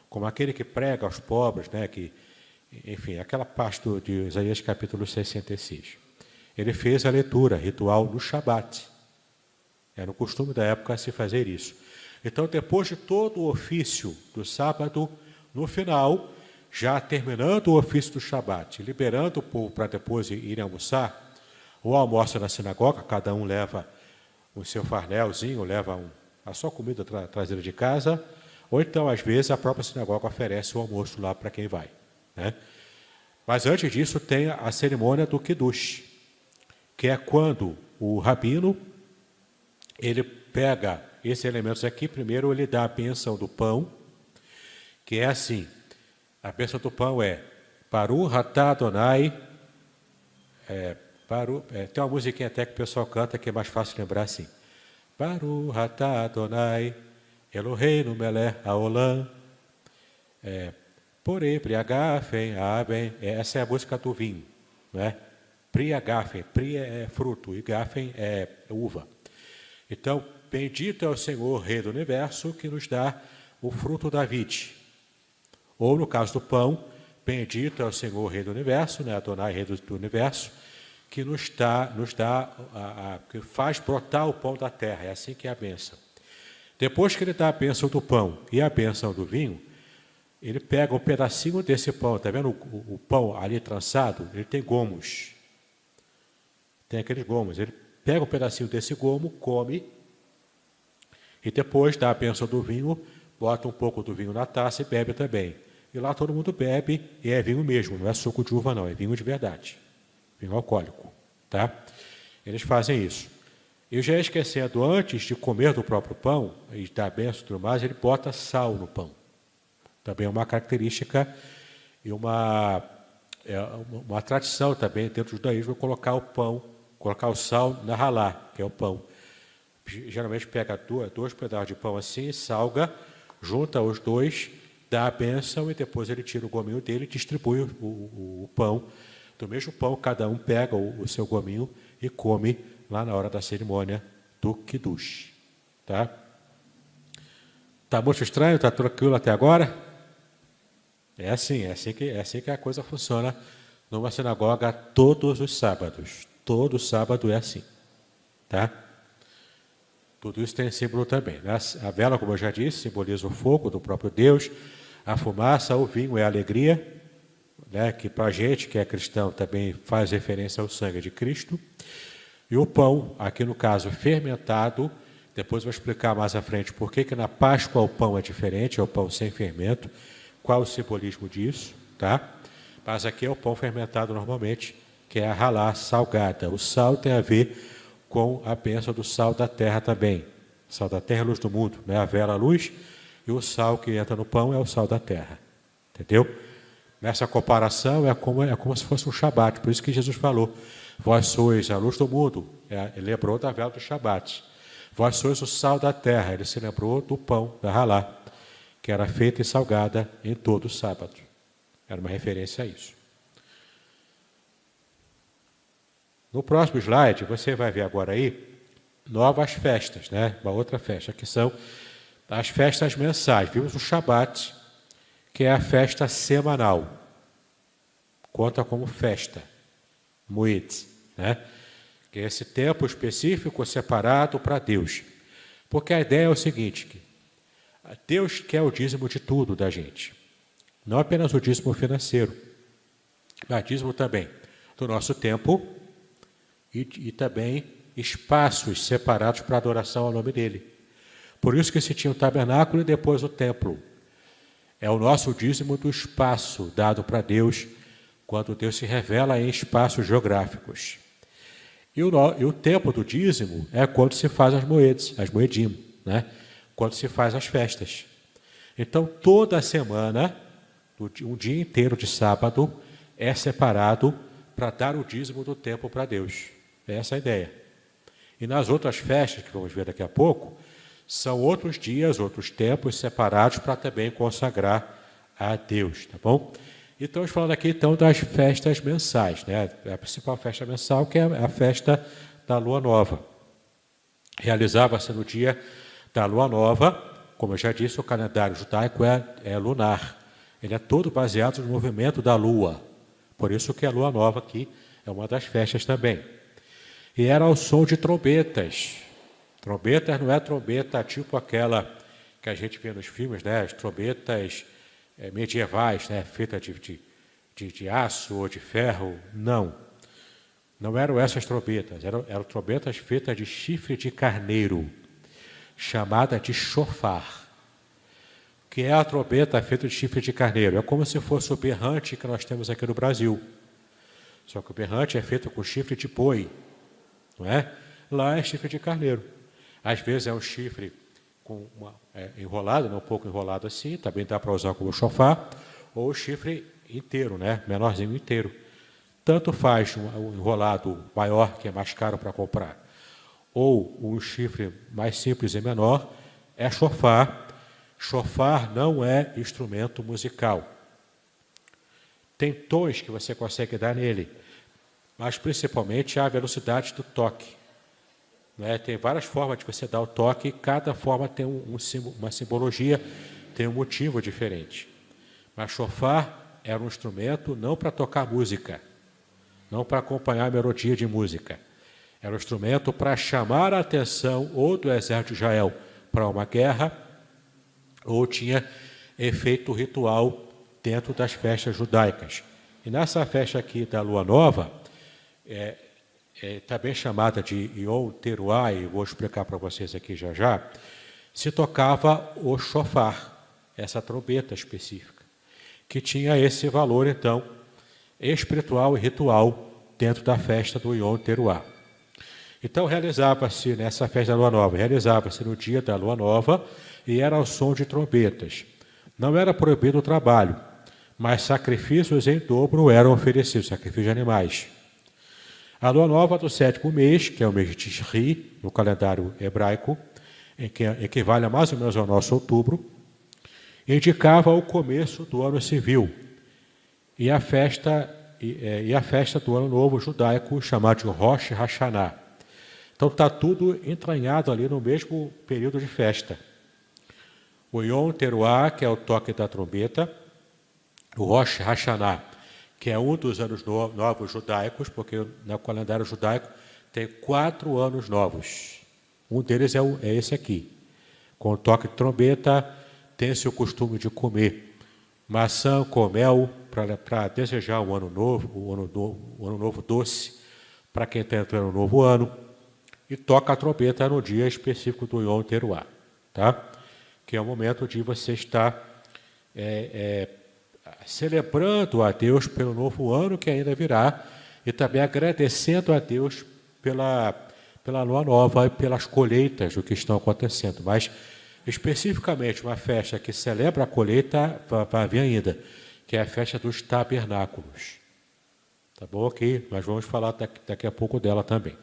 como aquele que prega aos pobres, né, enfim, aquela parte de Isaías capítulo 66. Ele fez a leitura ritual no Shabat. Era o costume da época se fazer isso. Então, depois de todo o ofício do sábado, no final, já terminando o ofício do Shabat, liberando o povo para depois irem almoçar, ou almoça na sinagoga, cada um leva o seu farnelzinho, leva a sua comida trazida de casa, ou então, às vezes, a própria sinagoga oferece o almoço lá para quem vai. Né? Mas antes disso tem a cerimônia do Kiddush, que é quando o rabino ele pega esses elementos aqui. Primeiro ele dá a bênção do pão, que é assim, a bênção do pão é Baruch atah Adonai, tem uma musiquinha até que o pessoal canta que é mais fácil lembrar assim, Baruch atah Adonai Eloheinu melech haolam, Porém, priagafen, aben, essa é a música do vinho, né? Priagafen, pri é fruto e gafen é uva. Então, bendito é o Senhor, Rei do Universo, que nos dá o fruto da vide. Ou, no caso do pão, bendito é o Senhor, Rei do Universo, né, Adonai, Rei do Universo, que que faz brotar o pão da terra. É assim que é a bênção. Depois que ele dá a bênção do pão e a bênção do vinho, ele pega um pedacinho desse pão. Está vendo o pão ali trançado? Ele tem gomos. Tem aqueles gomos. Ele pega um pedacinho desse gomo, come, e depois dá a bênção do vinho, bota um pouco do vinho na taça e bebe também. E lá todo mundo bebe, e é vinho mesmo, não é suco de uva não, é vinho de verdade. Vinho alcoólico, tá? Eles fazem isso. E já esquecendo, antes de comer do próprio pão, e dar a bênção e tudo mais, ele bota sal no pão. Também é uma característica e uma tradição também dentro do judaísmo, colocar o sal na ralá, que é o pão. Geralmente pega dois pedaços de pão assim, salga, junta os dois, dá a bênção e depois ele tira o gominho dele e distribui o pão. Do mesmo pão, cada um pega o seu gominho e come lá na hora da cerimônia do Kiddush. Tá? Tá muito estranho? Tá tranquilo até agora? É assim que a coisa funciona numa sinagoga todos os sábados. Todo sábado é assim. Tá? Tudo isso tem símbolo também. Né? A vela, como eu já disse, simboliza o fogo do próprio Deus. A fumaça, o vinho é a alegria, né? Que para a gente que é cristão também faz referência ao sangue de Cristo. E o pão, aqui no caso fermentado, depois vou explicar mais à frente por que na Páscoa o pão é diferente, é o pão sem fermento, qual o simbolismo disso, tá? Mas aqui é o pão fermentado normalmente, que é a ralá salgada. O sal tem a ver com a bênção do sal da terra também. Sal da terra é a luz do mundo, né? A vela a luz, e o sal que entra no pão é o sal da terra. Entendeu? Nessa comparação é como se fosse um Shabat, por isso que Jesus falou, vós sois a luz do mundo, ele lembrou da vela do Shabat. Vós sois o sal da terra, ele se lembrou do pão, da ralá, que era feita e salgada em todo sábado. Era uma referência a isso. No próximo slide, você vai ver agora aí novas festas, né? Uma outra festa, que são as festas mensais. Vimos o Shabat, que é a festa semanal. Conta como festa. Moed, né? Que é esse tempo específico separado para Deus. Porque a ideia é o seguinte, que Deus quer o dízimo de tudo da gente. Não apenas o dízimo financeiro, mas dízimo também do nosso tempo e também espaços separados para adoração ao nome dele. Por isso que se tinha o tabernáculo e depois o templo. É o nosso dízimo do espaço dado para Deus, quando Deus se revela em espaços geográficos. E o tempo do dízimo é quando se faz as moedim, né? Quando se faz as festas. Então, toda semana, um dia inteiro de sábado, é separado para dar o dízimo do tempo para Deus. É essa a ideia. E nas outras festas, que vamos ver daqui a pouco, são outros dias, outros tempos separados para também consagrar a Deus, tá bom? E estamos falando aqui, então, das festas mensais, né? A principal festa mensal, que é a festa da Lua Nova. Realizava-se no dia da Lua Nova, como eu já disse, o calendário judaico é lunar. Ele é todo baseado no movimento da Lua. Por isso que a Lua Nova aqui é uma das festas também. E era ao som de trombetas. Trombetas não é trombeta tipo aquela que a gente vê nos filmes, né? As trombetas medievais, né? Feitas de aço ou de ferro. Não. Não eram essas trombetas. Eram trombetas feitas de chifre de carneiro, chamada de shofar. Que é a trombeta feita de chifre de carneiro. É como se fosse o berrante que nós temos aqui no Brasil. Só que o berrante é feito com chifre de boi, não é? Lá é chifre de carneiro. Às vezes é um chifre enrolado, um pouco enrolado assim, também dá para usar como shofar, ou o chifre inteiro, né? Menorzinho inteiro. Tanto faz um enrolado maior, que é mais caro para comprar, ou um chifre mais simples e menor, é shofar. Shofar não é instrumento musical. Tem tons que você consegue dar nele, mas principalmente a velocidade do toque. né? Tem várias formas de você dar o toque, e cada forma tem uma simbologia, tem um motivo diferente. Mas shofar era um instrumento não para tocar música, não para acompanhar a melodia de música. Era um instrumento para chamar a atenção ou do exército de Israel para uma guerra, ou tinha efeito ritual dentro das festas judaicas. E nessa festa aqui da Lua Nova, também chamada de Yom Teruah, e vou explicar para vocês aqui já já, se tocava o shofar, essa trombeta específica, que tinha esse valor, então, espiritual e ritual dentro da festa do Yom Teruah. Então, realizava-se nessa festa da Lua Nova, realizava-se no dia da Lua Nova, e era ao som de trombetas. Não era proibido o trabalho, mas sacrifícios em dobro eram oferecidos, sacrifícios de animais. A Lua Nova do 7º mês, que é o mês de Tishri, no calendário hebraico, em que equivale a mais ou menos ao nosso outubro, indicava o começo do ano civil e a festa do ano novo judaico, chamado de Rosh Hashanah. Então está tudo entranhado ali no mesmo período de festa. O Yom Teruah, que é o toque da trombeta, o Rosh Hashanah, que é um dos anos novos judaicos, porque no calendário judaico tem 4 anos novos. Um deles é esse aqui. Com o toque de trombeta, tem-se o costume de comer maçã com mel para desejar um ano novo, um ano novo doce para quem está entrando no novo ano, e toca a trombeta no dia específico do Yom Teruah, tá? Que é o momento de você estar celebrando a Deus pelo novo ano que ainda virá e também agradecendo a Deus pela lua nova e pelas colheitas do que estão acontecendo. Mas, especificamente, uma festa que celebra a colheita vai vir ainda, que é a festa dos tabernáculos. Tá bom? Ok? Nós vamos falar daqui a pouco dela também.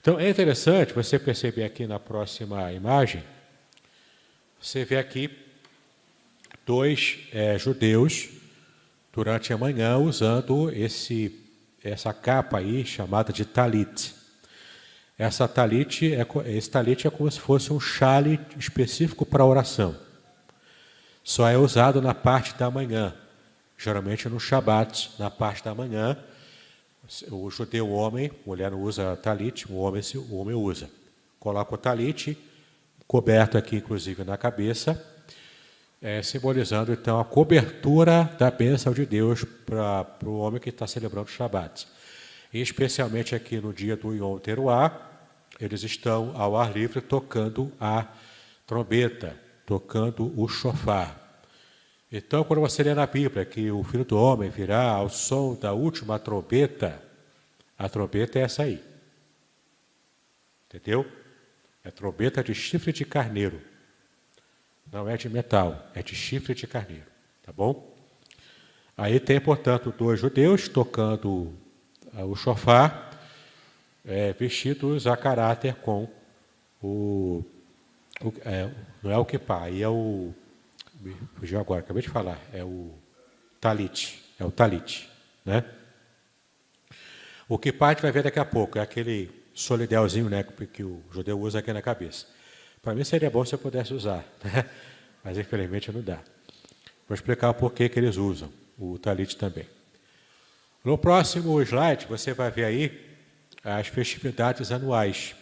Então, é interessante você perceber aqui na próxima imagem, você vê aqui 2 judeus durante a manhã usando essa capa aí chamada de talit. Esse talit é como se fosse um chale específico para oração. Só é usado na parte da manhã, geralmente no Shabat, na parte da manhã. O judeu homem, mulher não usa talit, o homem usa. Coloca o talit, coberto aqui inclusive na cabeça, simbolizando então a cobertura da bênção de Deus para o homem que está celebrando o Shabat. E especialmente aqui no dia do Yom Teruah, eles estão ao ar livre tocando a trombeta, tocando o shofar. Então, quando você lê na Bíblia que o Filho do Homem virá ao som da última trombeta, a trombeta é essa aí. Entendeu? É trombeta de chifre de carneiro. Não é de metal, é de chifre de carneiro. Tá bom? Aí tem, portanto, 2 judeus tocando o shofar, vestidos a caráter com não é o kippah, aí é o... Fugiu agora, acabei de falar, é o talit, né? O kippah a gente vai ver daqui a pouco, é aquele solidelzinho, né, que o judeu usa aqui na cabeça. Para mim seria bom se eu pudesse usar, né? Mas infelizmente não dá. Vou explicar o porquê que eles usam o talit também. No próximo slide você vai ver aí as festividades anuais.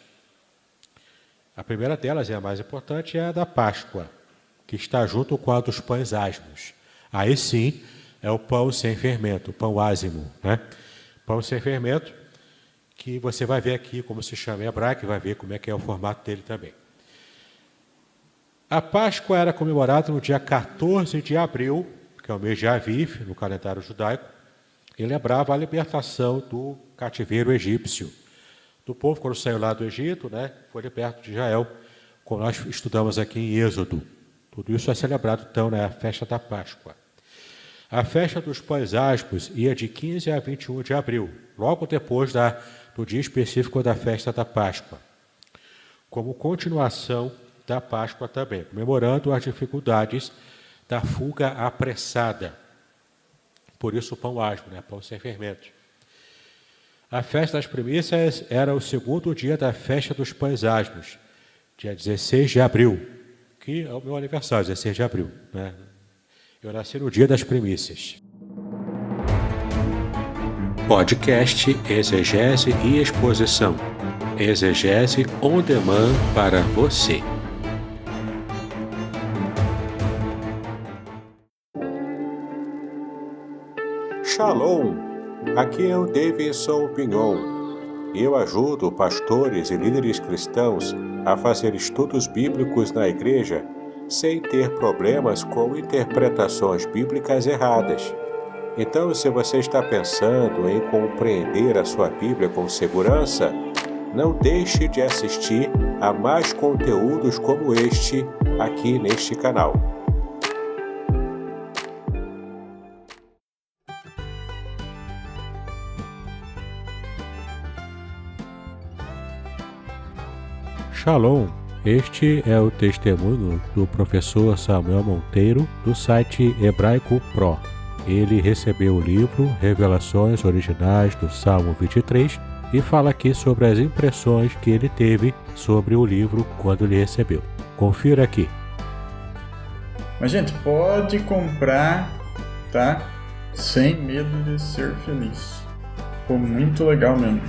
A primeira delas, e a mais importante, é a da Páscoa, que está junto com a dos pães asmos. Aí sim é o pão sem fermento, o pão ázimo, né? Pão sem fermento, que você vai ver aqui como se chama em hebraico, vai ver como é que é o formato dele também. A Páscoa era comemorada no dia 14 de abril, que é o mês de Aviv, no calendário judaico, e lembrava a libertação do cativeiro egípcio. Do povo, quando saiu lá do Egito, né, foi liberto de Israel, como nós estudamos aqui em Êxodo. Tudo isso é celebrado, então, na festa da Páscoa. A festa dos pães asmos ia de 15 a 21 de abril, logo depois do dia específico da festa da Páscoa, como continuação da Páscoa também, comemorando as dificuldades da fuga apressada. Por isso o pão asmo, né? Pão sem fermento. A festa das primícias era o segundo dia da festa dos pães asmos, dia 16 de abril, que é o meu aniversário, 16 de abril, né? Eu nasci no dia das primícias. Podcast Exegese e Exposição. Exegese on demand para você. Shalom, aqui é o Davidson Pignon. Eu ajudo pastores e líderes cristãos a fazer estudos bíblicos na igreja sem ter problemas com interpretações bíblicas erradas. Então, se você está pensando em compreender a sua Bíblia com segurança, não deixe de assistir a mais conteúdos como este aqui neste canal. Shalom, este é o testemunho do professor Samuel Monteiro do site Hebraico Pro. Ele recebeu o livro Revelações Originais do Salmo 23 e fala aqui sobre as impressões que ele teve sobre o livro quando ele recebeu. Confira aqui. Mas, gente, pode comprar, tá? Sem medo de ser feliz. Ficou muito legal mesmo.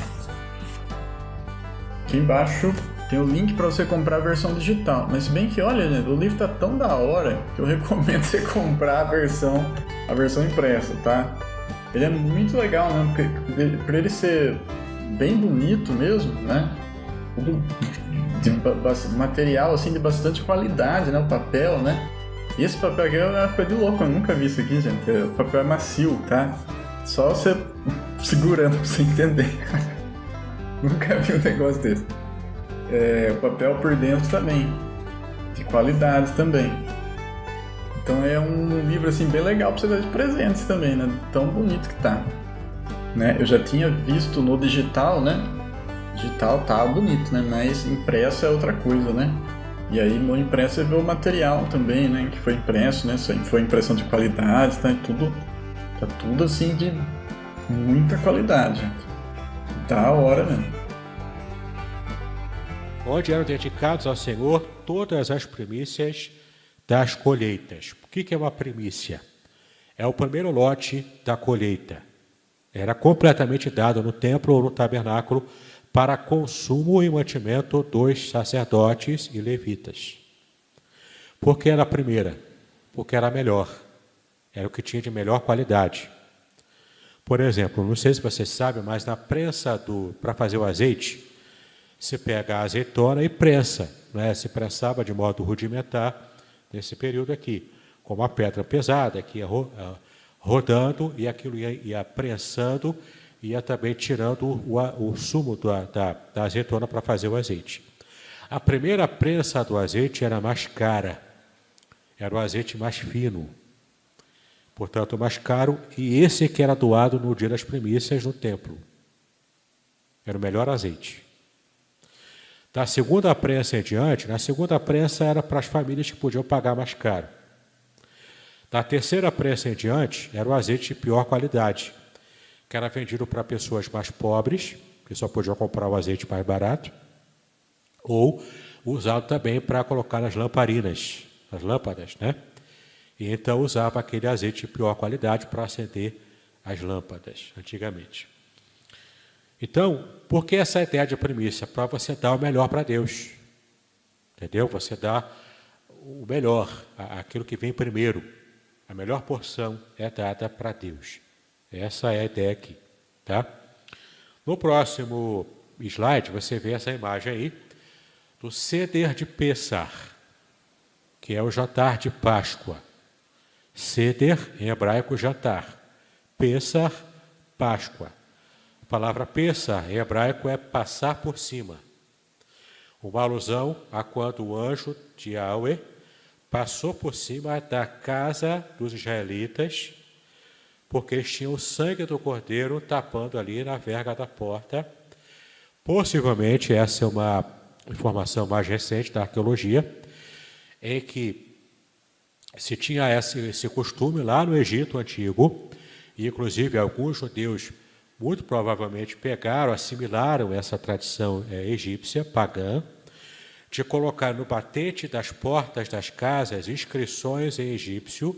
Aqui embaixo tem o link para você comprar a versão digital. Mas se bem que, olha, gente, o livro tá tão da hora que eu recomendo você comprar a versão impressa, tá? Ele é muito legal, né? Porque por ele ser bem bonito mesmo, né? Tudo de material assim de bastante qualidade, né? O papel, né? E esse papel aqui é uma coisa de louco, eu nunca vi isso aqui, gente. O papel é macio, tá? Só você segurando pra você entender. Nunca vi um negócio desse. O papel por dentro também, de qualidade também. Então é um livro assim bem legal para você dar de presentes também, né? Tão bonito que tá, né? Eu já tinha visto no digital, né? Digital tá bonito, né? Mas impresso é outra coisa, né? E aí no impresso você vê o material também, né? Que foi impresso, né? Foi impressão de qualidade, tá? Tá tudo assim de muita qualidade, gente. Da hora mesmo. Onde eram dedicados ao Senhor todas as primícias das colheitas. O que é uma primícia? É o primeiro lote da colheita. Era completamente dado no templo ou no tabernáculo para consumo e mantimento dos sacerdotes e levitas. Por que era a primeira? Porque era a melhor. Era o que tinha de melhor qualidade. Por exemplo, não sei se vocês sabem, mas na prensa para fazer o azeite, se pega a azeitona e prensa, né? Se prensava de modo rudimentar nesse período aqui, com uma pedra pesada que ia rodando e aquilo ia prensando, ia também tirando o sumo da azeitona para fazer o azeite. A primeira prensa do azeite era mais cara, era o azeite mais fino, portanto mais caro, e esse que era doado no dia das primícias no templo. Era o melhor azeite. Da segunda prensa em diante, na segunda prensa era para as famílias que podiam pagar mais caro. Da terceira prensa em diante, era o azeite de pior qualidade, que era vendido para pessoas mais pobres, que só podiam comprar o azeite mais barato, ou usado também para colocar nas lamparinas, as lâmpadas, né? E então usava aquele azeite de pior qualidade para acender as lâmpadas, antigamente. Então, por que essa ideia de primícia? Para você dar o melhor para Deus. Entendeu? Você dá o melhor, aquilo que vem primeiro. A melhor porção é dada para Deus. Essa é a ideia aqui. Tá? No próximo slide, você vê essa imagem aí do Seder de Pessah, que é o jantar de Páscoa. Seder, em hebraico, jantar. Pessah, Páscoa. A palavra Pessah, em hebraico, é passar por cima. Uma alusão a quando o anjo de Yahweh passou por cima da casa dos israelitas, porque eles tinham o sangue do cordeiro tapando ali na verga da porta. Possivelmente, essa é uma informação mais recente da arqueologia, em que se tinha esse costume lá no Egito Antigo, e inclusive alguns judeus muito provavelmente pegaram, assimilaram essa tradição egípcia, pagã, de colocar no batente das portas das casas inscrições em egípcio,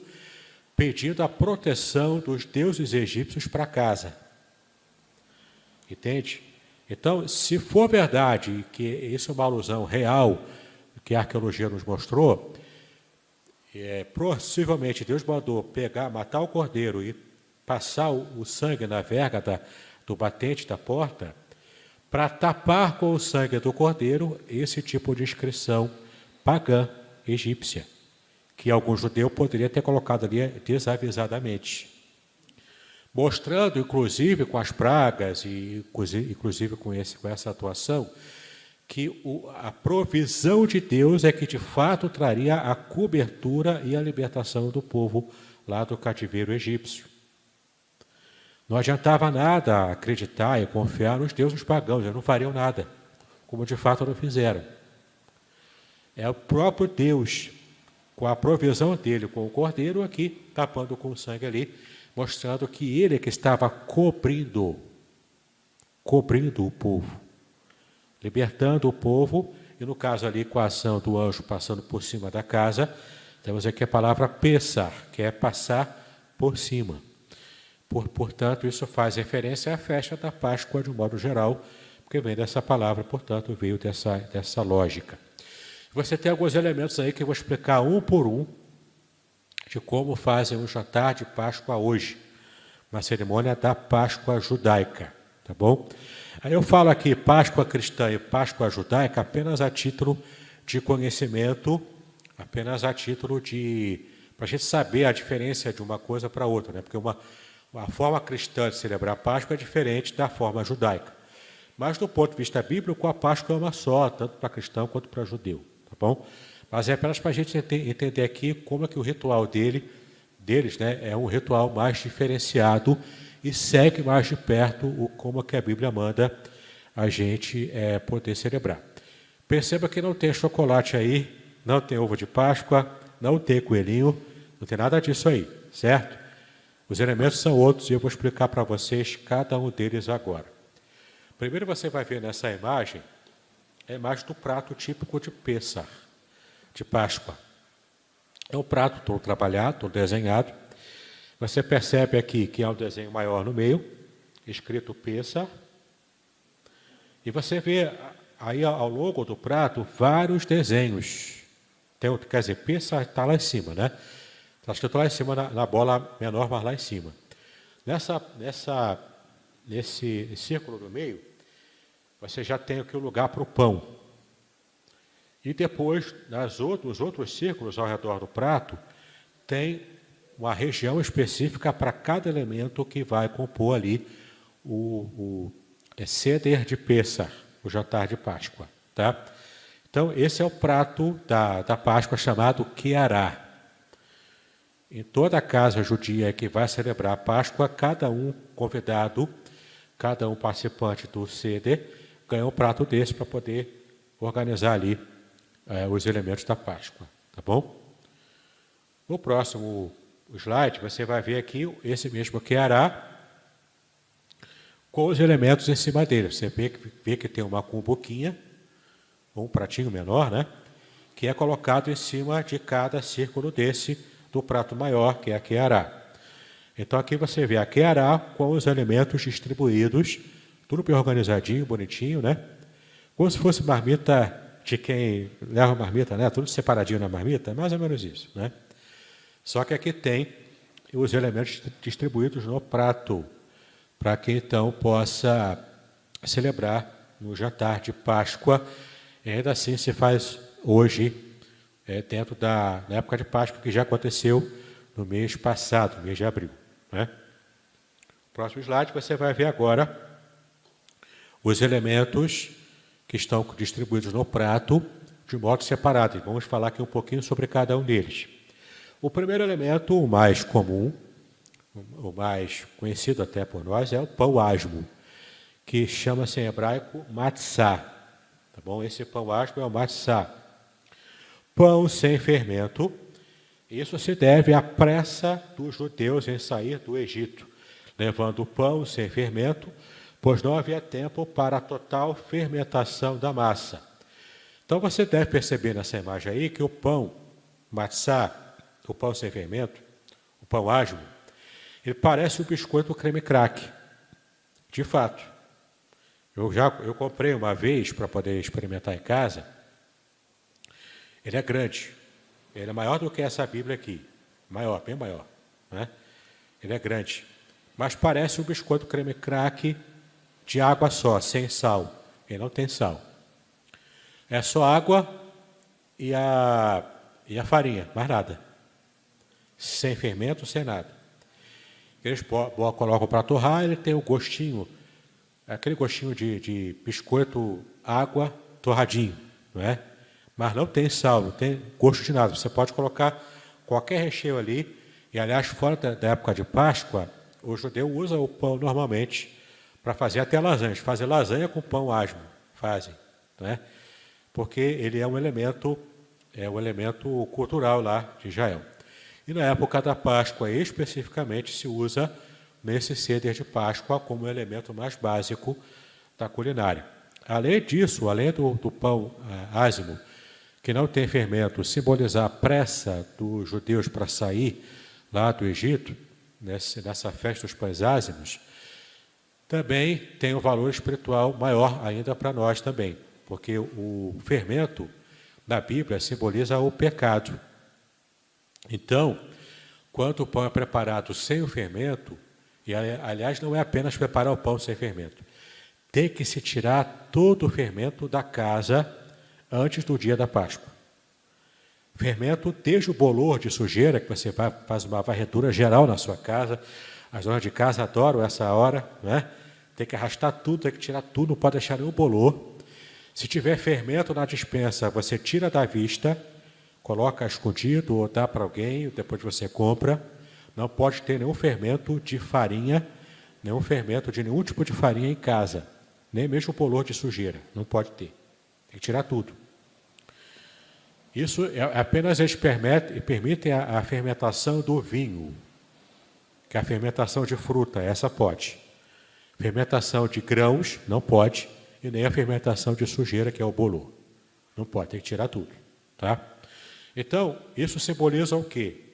pedindo a proteção dos deuses egípcios para casa. Entende? Então, se for verdade que isso é uma alusão real, que a arqueologia nos mostrou, possivelmente Deus mandou matar o cordeiro e passar o sangue na verga do batente da porta, para tapar com o sangue do cordeiro esse tipo de inscrição pagã egípcia, que algum judeu poderia ter colocado ali desavisadamente. Mostrando, inclusive, com as pragas, e inclusive com essa atuação, que a provisão de Deus é que, de fato, traria a cobertura e a libertação do povo lá do cativeiro egípcio. Não adiantava nada acreditar e confiar nos deuses pagãos, eles não fariam nada, como de fato não fizeram. É o próprio Deus, com a provisão dele, com o cordeiro aqui, tapando com o sangue ali, mostrando que ele é que estava cobrindo o povo, libertando o povo, e no caso ali com a ação do anjo passando por cima da casa, temos aqui a palavra pesar, que é passar por cima. Portanto, isso faz referência à festa da Páscoa de um modo geral, porque vem dessa palavra, portanto, veio dessa lógica. Você tem alguns elementos aí que eu vou explicar um por um, de como fazem o jantar de Páscoa hoje, uma cerimônia da Páscoa judaica, tá bom? Aí eu falo aqui Páscoa cristã e Páscoa judaica apenas a título de conhecimento, apenas a título para a gente saber a diferença de uma coisa para outra, né? Porque a forma cristã de celebrar a Páscoa é diferente da forma judaica. Mas, do ponto de vista bíblico, a Páscoa é uma só, tanto para cristão quanto para judeu, tá bom? Mas é apenas para a gente entender aqui como é que o ritual deles, né, é um ritual mais diferenciado e segue mais de perto como é que a Bíblia manda a gente poder celebrar. Perceba que não tem chocolate aí, não tem ovo de Páscoa, não tem coelhinho, não tem nada disso aí, certo? Os elementos são outros e eu vou explicar para vocês cada um deles agora. Primeiro você vai ver nessa imagem a imagem do prato típico de Pêssar, de Páscoa. É um prato todo trabalhado, todo desenhado. Você percebe aqui que há um desenho maior no meio, escrito Pêssar. E você vê aí ao longo do prato vários desenhos. Quer dizer, Pêssar está lá em cima, né? Está escrito lá em cima, na bola menor, mas lá em cima. Nesse círculo do meio, você já tem aqui o lugar para o pão. E depois, nos outros círculos ao redor do prato, tem uma região específica para cada elemento que vai compor ali o Seder de Pêssar, o jantar de Páscoa. Tá? Então, esse é o prato da Páscoa chamado Queará. Em toda a casa judia que vai celebrar a Páscoa, cada um convidado, cada um participante do Seder, ganha um prato desse para poder organizar ali os elementos da Páscoa. Tá bom? No próximo slide, você vai ver aqui esse mesmo Queará com os elementos em cima dele. Você vê que tem uma cumbuquinha, um pratinho menor, né? Que é colocado em cima de cada círculo desse, do prato maior, que é a Queará. Então, aqui você vê a Queará com os elementos distribuídos, tudo bem organizadinho, bonitinho, né? Como se fosse marmita de quem leva marmita, né? Tudo separadinho na marmita, mais ou menos isso, né? Só que aqui tem os elementos distribuídos no prato, para que então possa celebrar no jantar de Páscoa. E ainda assim se faz hoje, dentro na época de Páscoa, que já aconteceu no mês passado, no mês de abril. Né? Próximo slide, você vai ver agora os elementos que estão distribuídos no prato de modo separado. E vamos falar aqui um pouquinho sobre cada um deles. O primeiro elemento, o mais comum, o mais conhecido até por nós, é o pão asmo, que chama-se em hebraico matzá. Tá bom? Esse pão asmo é o matzá. Pão sem fermento. Isso se deve à pressa dos judeus em sair do Egito. levando o pão sem fermento, pois não havia tempo para a total fermentação da massa. Então você deve perceber nessa imagem aí que o pão matzá, o pão sem fermento, o pão asmo, ele parece um biscoito creme crack. De fato. Eu comprei uma vez para poder experimentar em casa. Ele é grande. Ele é maior do que essa Bíblia aqui. Maior, bem maior. Né? Ele é grande. Mas parece um biscoito creme crack de água só, sem sal. Ele não tem sal. É só água e a farinha, mais nada. Sem fermento, sem nada. Eles colocam para torrar, ele tem o gostinho, aquele gostinho de biscoito, água, torradinho, não é? Mas não tem sal, não tem gosto de nada. Você pode colocar qualquer recheio ali. E, aliás, fora da época de Páscoa, o judeu usa o pão normalmente para fazer até lasanhas. Fazer lasanha com pão asmo, fazem, não é? Porque ele é um elemento cultural lá de Israel. E na época da Páscoa, especificamente, se usa nesse seder de Páscoa como elemento mais básico da culinária. Além disso, além do pão asmo, que não tem fermento, simbolizar a pressa dos judeus para sair lá do Egito, nessa festa dos pães ázimos, também tem um valor espiritual maior ainda para nós também, porque o fermento na Bíblia simboliza o pecado. Então, quando o pão é preparado sem o fermento, e aliás não é apenas preparar o pão sem fermento, tem que se tirar todo o fermento da casa antes do dia da Páscoa. Fermento desde o bolor de sujeira, que você faz uma varredura geral na sua casa. As donas de casa adoram essa hora, né? Tem que arrastar tudo, tem que tirar tudo, não pode deixar nenhum bolor. Se tiver fermento na despensa, você tira da vista, coloca escondido ou dá para alguém, depois você compra. Não pode ter nenhum fermento de farinha, nenhum fermento de nenhum tipo de farinha em casa, nem mesmo bolor de sujeira, não pode ter. Tem que tirar tudo. Isso apenas eles permitem a fermentação do vinho, que é a fermentação de fruta, essa pode. Fermentação de grãos, não pode, e nem a fermentação de sujeira, que é o bolor. Não pode, tem que tirar tudo. Tá? Então, isso simboliza o quê?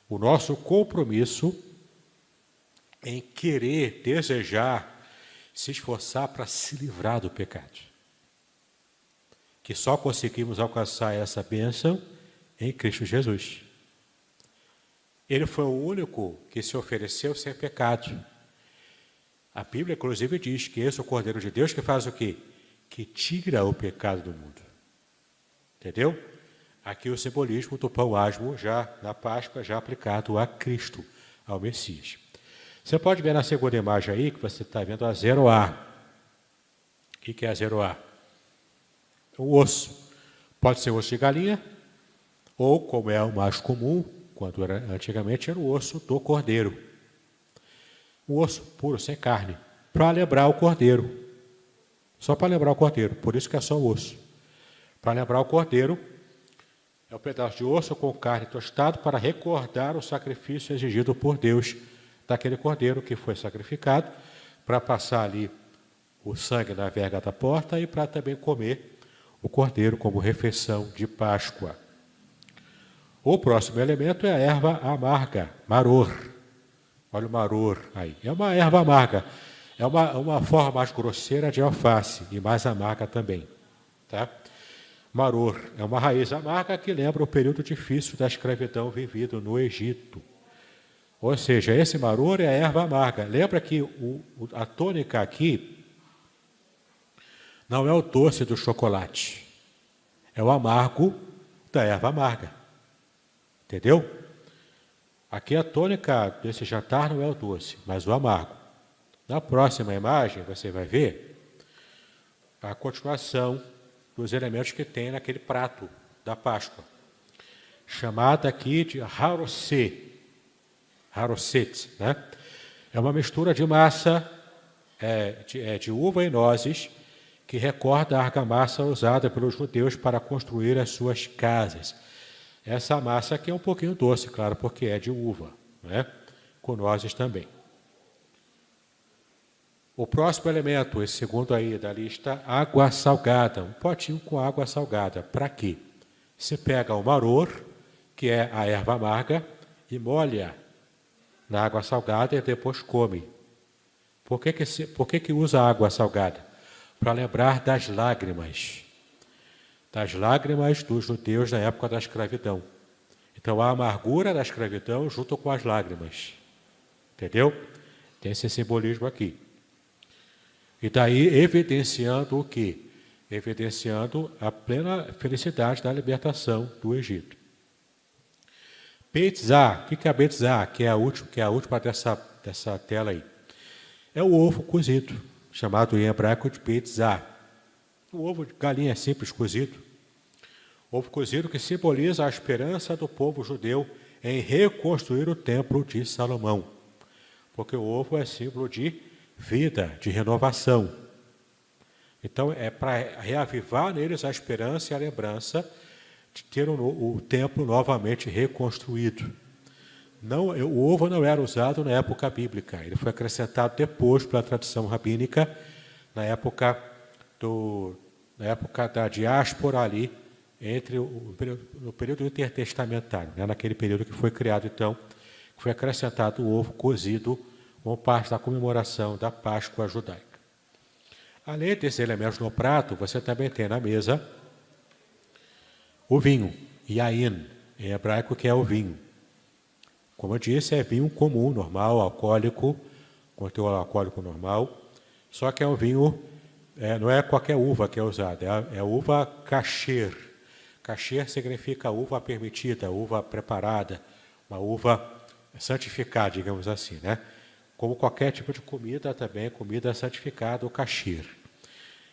O nosso compromisso em querer, desejar, se esforçar para se livrar do pecado. Que só conseguimos alcançar essa bênção em Cristo Jesus. Ele foi o único que se ofereceu sem pecado. A Bíblia, inclusive, diz que esse é o Cordeiro de Deus que faz o quê? Que tira o pecado do mundo. Entendeu? Aqui o simbolismo do pão asmo, já na Páscoa, já aplicado a Cristo, ao Messias. Você pode ver na segunda imagem aí, que você está vendo a zeroá. O que é a zeroá? O osso. Pode ser osso de galinha, ou, como é o mais comum, quando antigamente era o osso do cordeiro. O osso puro, sem carne, para lembrar o cordeiro. Só para lembrar o cordeiro, por isso que é só o osso. Para lembrar o cordeiro, é um pedaço de osso com carne tostado para recordar o sacrifício exigido por Deus daquele cordeiro que foi sacrificado, para passar ali o sangue na verga da porta e para também comer o cordeiro como refeição de Páscoa. O próximo elemento é a erva amarga, maror. Olha o maror aí. É uma erva amarga. É uma forma mais grosseira de alface e mais amarga também. Tá? Maror é uma raiz amarga que lembra o período difícil da escravidão vivido no Egito. Ou seja, esse maror é a erva amarga. Lembra que a tônica aqui não é o doce do chocolate, é o amargo da erva amarga. Entendeu? Aqui a tônica desse jantar não é o doce, mas o amargo. Na próxima imagem, você vai ver a continuação dos elementos que tem naquele prato da Páscoa, chamada aqui de harosset, né? É uma mistura de massa de uva e nozes, que recorda a argamassa usada pelos judeus para construir as suas casas. Essa massa aqui é um pouquinho doce, claro, porque é de uva, né? Com nozes também. O próximo elemento, esse segundo aí da lista, água salgada. Um potinho com água salgada. Para quê? Se pega o maror, que é a erva amarga, e molha na água salgada e depois come. Por que usa água salgada? Para lembrar das lágrimas dos judeus na época da escravidão. Então, a amargura da escravidão junto com as lágrimas. Entendeu? Tem esse simbolismo aqui. E daí, evidenciando o quê? Evidenciando a plena felicidade da libertação do Egito. Betzá, o que é a betzá? Que é a última dessa tela aí. É o ovo cozido, chamado em hebraico de betzá. Um ovo de galinha simples cozido. Ovo cozido que simboliza a esperança do povo judeu em reconstruir o templo de Salomão. Porque o ovo é símbolo de vida, de renovação. Então, é para reavivar neles a esperança e a lembrança de ter o templo novamente reconstruído. O ovo não era usado na época bíblica, ele foi acrescentado depois pela tradição rabínica, na época da diáspora ali, no período intertestamentário, né? Naquele período que foi criado, então, que foi acrescentado o ovo cozido como parte da comemoração da Páscoa judaica. Além desses elementos no prato, você também tem na mesa o vinho, yain, em hebraico, que é o vinho. Como eu disse, é vinho comum, normal, alcoólico, com teor alcoólico normal, só que é um vinho, não é qualquer uva que é usada, é uva kasher. Kasher significa uva permitida, uva preparada, uma uva santificada, digamos assim, né? Como qualquer tipo de comida, também comida santificada, o kasher.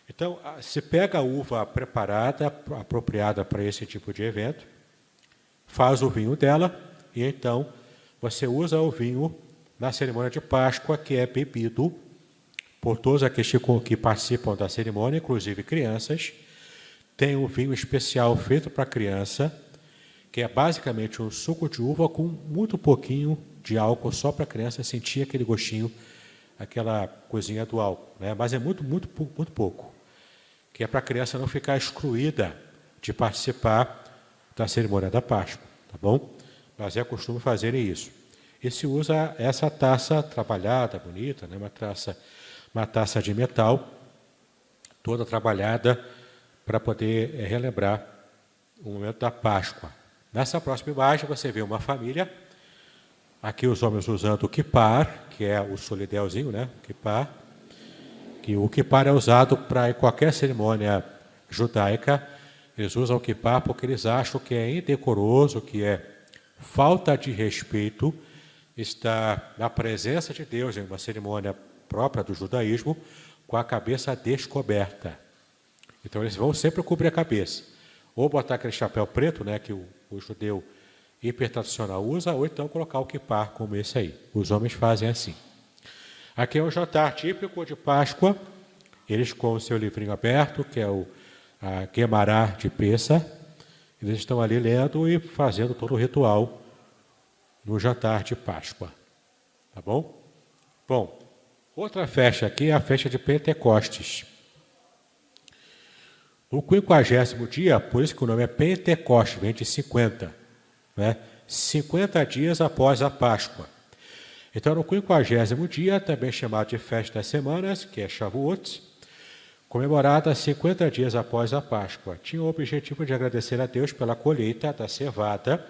Então, se pega a uva preparada, apropriada para esse tipo de evento, faz o vinho dela, e então você usa o vinho na cerimônia de Páscoa, que é bebido por todos aqueles que participam da cerimônia, inclusive crianças. Tem um vinho especial feito para criança, que é basicamente um suco de uva com muito pouquinho de álcool, só para a criança sentir aquele gostinho, aquela coisinha do álcool, né? Mas é muito pouco, que é para a criança não ficar excluída de participar da cerimônia da Páscoa, tá bom? Mas é costume fazerem isso. E se usa essa taça trabalhada, bonita, né? Uma taça de metal, toda trabalhada, para poder relembrar o momento da Páscoa. Nessa próxima imagem você vê uma família, aqui os homens usando o kippar, que é o solidelzinho, né? O kippar é usado para qualquer cerimônia judaica. Eles usam o kippar porque eles acham que é indecoroso, que é falta de respeito estar na presença de Deus em uma cerimônia própria do judaísmo com a cabeça descoberta. Então eles vão sempre cobrir a cabeça. Ou botar aquele chapéu preto, né, que o judeu hipertradicional usa, ou então colocar o kippar como esse aí. Os homens fazem assim. Aqui é um jantar típico de Páscoa, eles com o seu livrinho aberto, que é a Guemará de Pessa, eles estão ali lendo e fazendo todo o ritual no jantar de Páscoa. Tá bom? Bom, outra festa aqui é a festa de Pentecostes. No 50º dia, por isso que o nome é Pentecoste, vem de 50, né? 50 dias após a Páscoa. Então, no 50º dia, também chamado de Festa das Semanas, que é Shavuot, comemorada 50 dias após a Páscoa, tinha o objetivo de agradecer a Deus pela colheita da cevada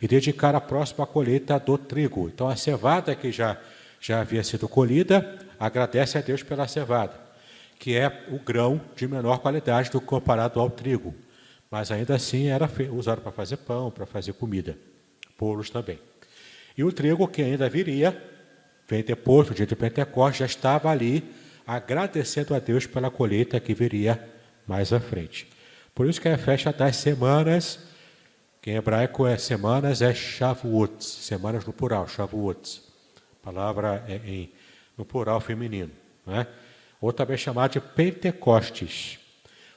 e dedicar a próxima colheita do trigo. Então, a cevada que já havia sido colhida, agradece a Deus pela cevada, que é o grão de menor qualidade do que comparado ao trigo, mas ainda assim era usado para fazer pão, para fazer comida, bolos também. E o trigo que ainda viria, vem depois do dia de Pentecostes, já estava ali agradecendo a Deus pela colheita que viria mais à frente. Por isso que é a festa das semanas, que em hebraico é semanas, é Shavuot, semanas no plural, Shavuot. A palavra é no plural feminino, né? Ou também chamada de Pentecostes.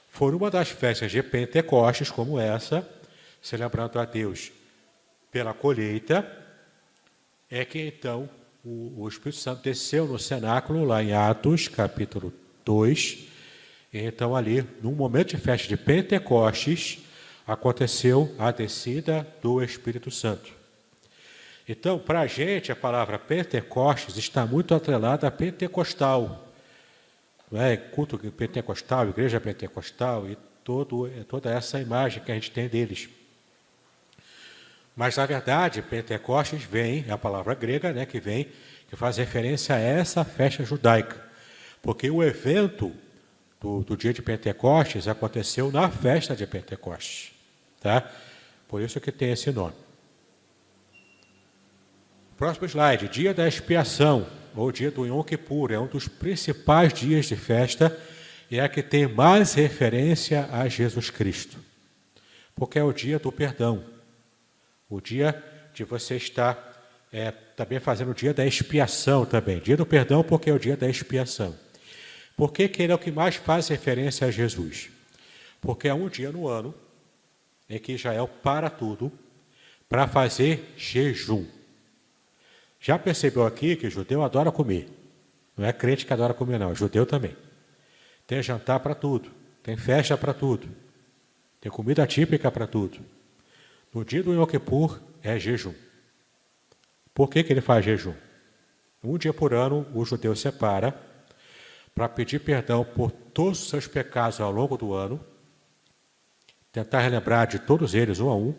Foi uma das festas de Pentecostes, como essa, celebrando a Deus pela colheita, é que então o Espírito Santo desceu no cenáculo, lá em Atos, capítulo 2. Então, ali, num momento de festa de Pentecostes, aconteceu a descida do Espírito Santo. Então, para a gente, a palavra Pentecostes está muito atrelada a pentecostal. Não é? Culto pentecostal, igreja pentecostal e toda essa imagem que a gente tem deles. Mas, na verdade, Pentecostes vem, é a palavra grega, né, que faz referência a essa festa judaica. Porque o evento do dia de Pentecostes aconteceu na festa de Pentecostes. Tá? Por isso que tem esse nome. Próximo slide, dia da expiação, ou dia do Yom Kippur, é um dos principais dias de festa e é que tem mais referência a Jesus Cristo. Porque é o dia do perdão. O dia de você estar também fazendo o dia da expiação também. Dia do perdão porque é o dia da expiação. Por que ele é o que mais faz referência a Jesus? Porque é um dia no ano em que Israel para tudo para fazer jejum. Já percebeu aqui que judeu adora comer? Não é crente que adora comer, não. Judeu também. Tem jantar para tudo. Tem festa para tudo. Tem comida típica para tudo. No dia do Yom Kippur é jejum. Por que ele faz jejum? Um dia por ano o judeu separa para pedir perdão por todos os seus pecados ao longo do ano, tentar relembrar de todos eles um a um,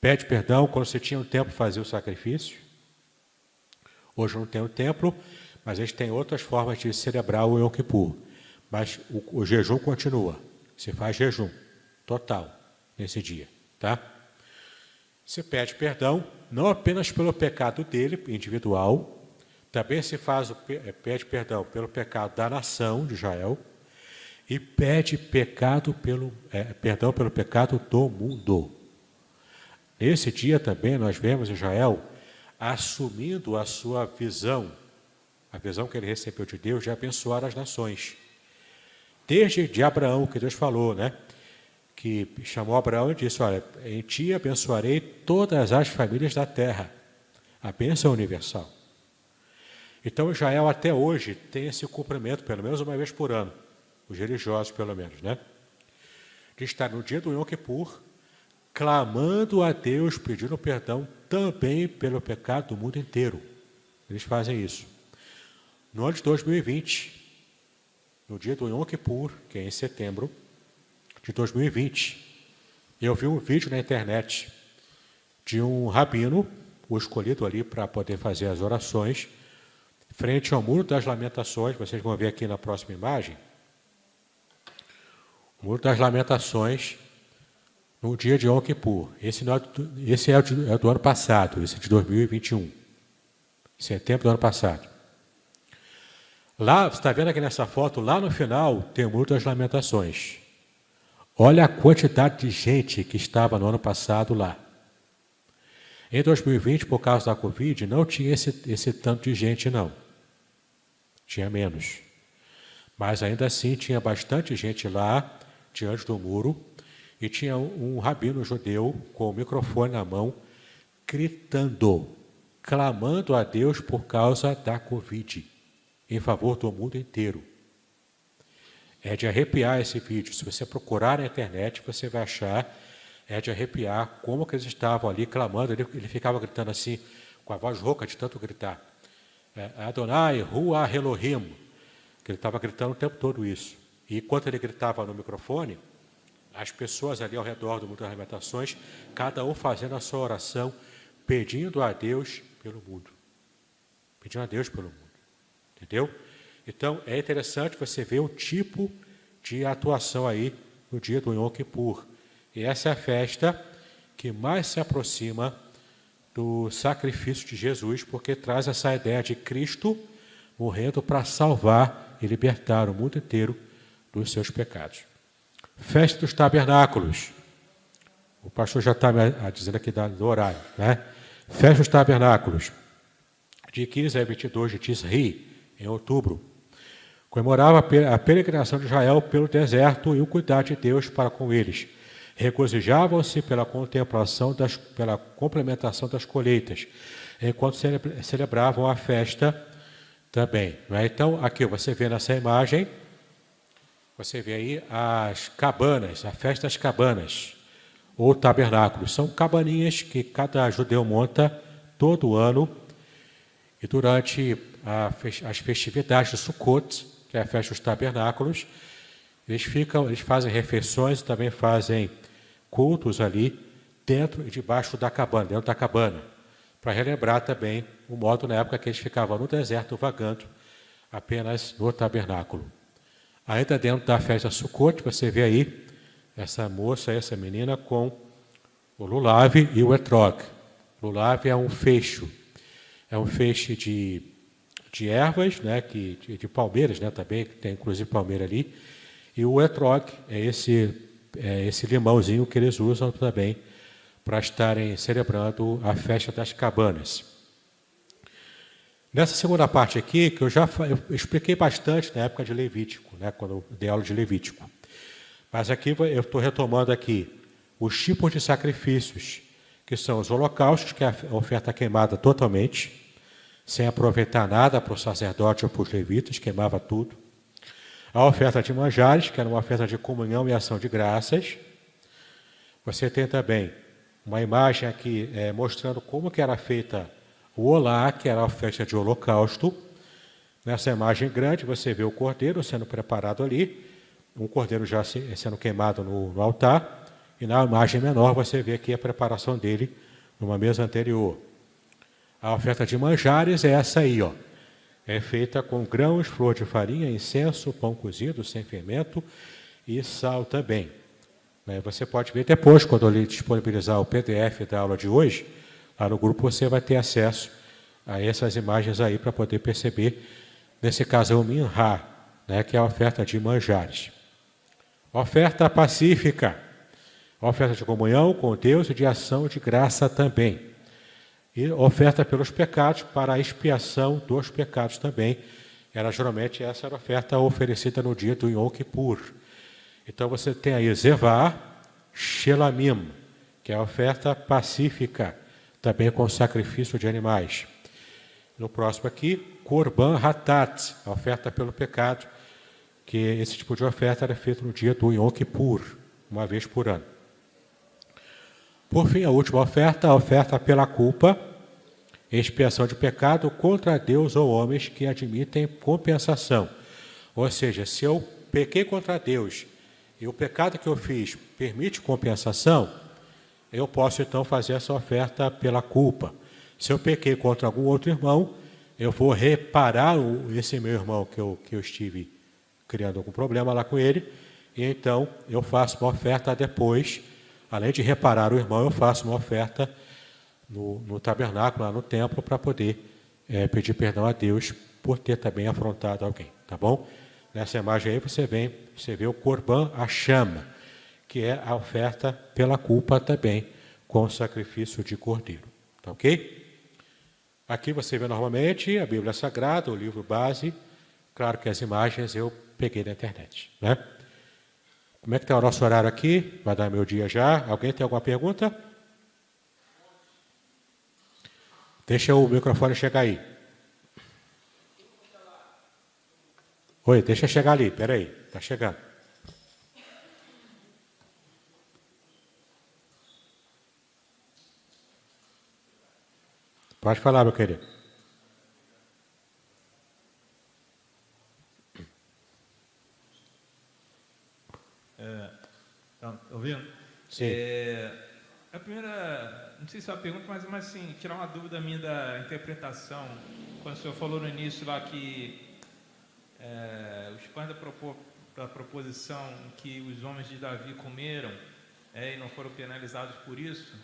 pede perdão quando você tinha um tempo para fazer o sacrifício. Hoje não tem o templo, mas eles têm outras formas de celebrar o Yom Kippur. Mas o jejum continua. Se faz jejum total nesse dia. Tá? Se pede perdão, não apenas pelo pecado dele, individual, também se pede perdão pelo pecado da nação de Israel e pede perdão pelo pecado do mundo. Nesse dia também nós vemos Israel assumindo a sua visão, a visão que ele recebeu de Deus de abençoar as nações. Desde de Abraão, que Deus falou, né? Que chamou Abraão e disse, olha, em ti abençoarei todas as famílias da terra. A bênção universal. Então Israel até hoje tem esse cumprimento, pelo menos uma vez por ano, os religiosos pelo menos, né? De estar no dia do Yom Kippur, clamando a Deus, pedindo perdão também pelo pecado do mundo inteiro. Eles fazem isso. No ano de 2020, no dia do Yom Kippur, que é em setembro de 2020, eu vi um vídeo na internet de um rabino, o escolhido ali para poder fazer as orações, frente ao Muro das Lamentações. Vocês vão ver aqui na próxima imagem. O Muro das Lamentações, no dia de Yom Kippur. Esse é do ano passado, esse é de 2021. Setembro do ano passado. Lá, você está vendo aqui nessa foto, lá no final tem o Muro das Lamentações. Olha a quantidade de gente que estava no ano passado lá. Em 2020, por causa da Covid, não tinha esse tanto de gente, não. Tinha menos. Mas ainda assim tinha bastante gente lá, diante do muro, e tinha um rabino judeu com o microfone na mão, gritando, clamando a Deus por causa da Covid, em favor do mundo inteiro. É de arrepiar esse vídeo. Se você procurar na internet, você vai achar, é de arrepiar como que eles estavam ali clamando. Ele ficava gritando assim, com a voz rouca de tanto gritar. Adonai, Ruah Elohim. Que ele estava gritando o tempo todo isso. E enquanto ele gritava no microfone, as pessoas ali ao redor do Muro das Lamentações, cada um fazendo a sua oração, pedindo a Deus pelo mundo. Pedindo a Deus pelo mundo. Entendeu? Então, é interessante você ver o tipo de atuação aí no dia do Yom Kippur. E essa é a festa que mais se aproxima do sacrifício de Jesus, porque traz essa ideia de Cristo morrendo para salvar e libertar o mundo inteiro dos seus pecados. Festa dos Tabernáculos. O pastor já está dizendo aqui do horário, né? Festa dos Tabernáculos. De 15 a 22 de Tisri, em outubro. Comemorava a peregrinação de Israel pelo deserto e o cuidado de Deus para com eles. Regozijavam-se pela contemplação, pela complementação das colheitas, enquanto celebravam a festa também. Não é? Então, aqui você vê nessa imagem, você vê aí as cabanas, a festa das cabanas, ou tabernáculos. São cabaninhas que cada judeu monta todo ano, e durante as festividades de Sukkot, que é a festa dos tabernáculos, eles fazem refeições e também fazem cultos ali dentro e debaixo da cabana, dentro da cabana, para relembrar também o modo na época que eles ficavam no deserto vagando apenas no tabernáculo. Ainda dentro da festa Sukkot, você vê aí essa moça, essa menina com o lulav e o etrog. O lulav é um feixe de ervas, né, de palmeiras, né, também, que tem inclusive palmeira ali, e o etrog é esse limãozinho que eles usam também para estarem celebrando a festa das cabanas. Nessa segunda parte aqui, que eu expliquei bastante na época de Levítico, né, quando eu dei aula de Levítico. Mas aqui eu estou retomando aqui os tipos de sacrifícios, que são os holocaustos, que é a oferta queimada totalmente, sem aproveitar nada para o sacerdote ou para os levitas, queimava tudo. A oferta de manjares, que era uma oferta de comunhão e ação de graças. Você tem também uma imagem aqui mostrando como que era feita o olá, que era a oferta de holocausto. Nessa imagem grande, você vê o cordeiro sendo preparado ali, um cordeiro já sendo queimado no altar, e na imagem menor você vê aqui a preparação dele numa mesa anterior. A oferta de manjares é essa aí, ó. É feita com grãos, flor de farinha, incenso, pão cozido, sem fermento e sal também. Você pode ver depois, quando eu disponibilizar o PDF da aula de hoje, lá no grupo você vai ter acesso a essas imagens aí para poder perceber, nesse caso é o minhá, né, que é a oferta de manjares. Oferta pacífica, oferta de comunhão com Deus e de ação de graça também. E oferta pelos pecados, para a expiação dos pecados também. Geralmente essa era a oferta oferecida no dia do Yom Kippur. Então você tem aí Zevá, Shelamim, que é a oferta pacífica, também com sacrifício de animais. No próximo aqui, Korban Hatat, a oferta pelo pecado, que esse tipo de oferta era feito no dia do Yom Kippur, uma vez por ano. Por fim, a última oferta, a oferta pela culpa, expiação de pecado contra Deus ou homens que admitem compensação. Ou seja, se eu pequei contra Deus e o pecado que eu fiz permite compensação, eu posso então fazer essa oferta pela culpa. Se eu pequei contra algum outro irmão, eu vou reparar esse meu irmão que eu estive criando algum problema lá com ele, e então eu faço uma oferta depois. Além de reparar o irmão, eu faço uma oferta no tabernáculo, lá no templo, para poder pedir perdão a Deus por ter também afrontado alguém, tá bom? Nessa imagem aí você vê o Korban Hashem, que é a oferta pela culpa também, com o sacrifício de cordeiro, tá ok? Aqui você vê normalmente a Bíblia Sagrada, o livro base, claro que as imagens eu peguei da internet, né? Como é que está o nosso horário aqui? Vai dar meu dia já. Alguém tem alguma pergunta? Deixa o microfone chegar aí. Oi, deixa chegar ali. Espera aí, está chegando. Pode falar, meu querido. Tá ouvindo? Sim. A primeira, não sei se é uma pergunta, mas assim, tirar uma dúvida minha da interpretação. Quando o senhor falou no início lá que os pães da proposição que os homens de Davi comeram e não foram penalizados por isso,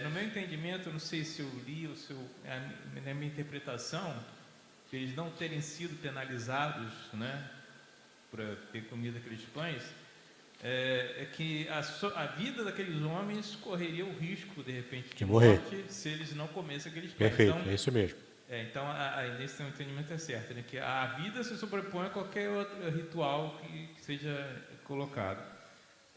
no meu entendimento, eu não sei se eu li ou se na minha interpretação, eles não terem sido penalizados, né, por ter comido aqueles pães, que a vida daqueles homens correria o risco, de repente, de morte, se eles não comessem aqueles pães. Perfeito, então, é isso mesmo. Então, nesse entendimento é certo, né, que a vida se sobrepõe a qualquer outro ritual que seja colocado.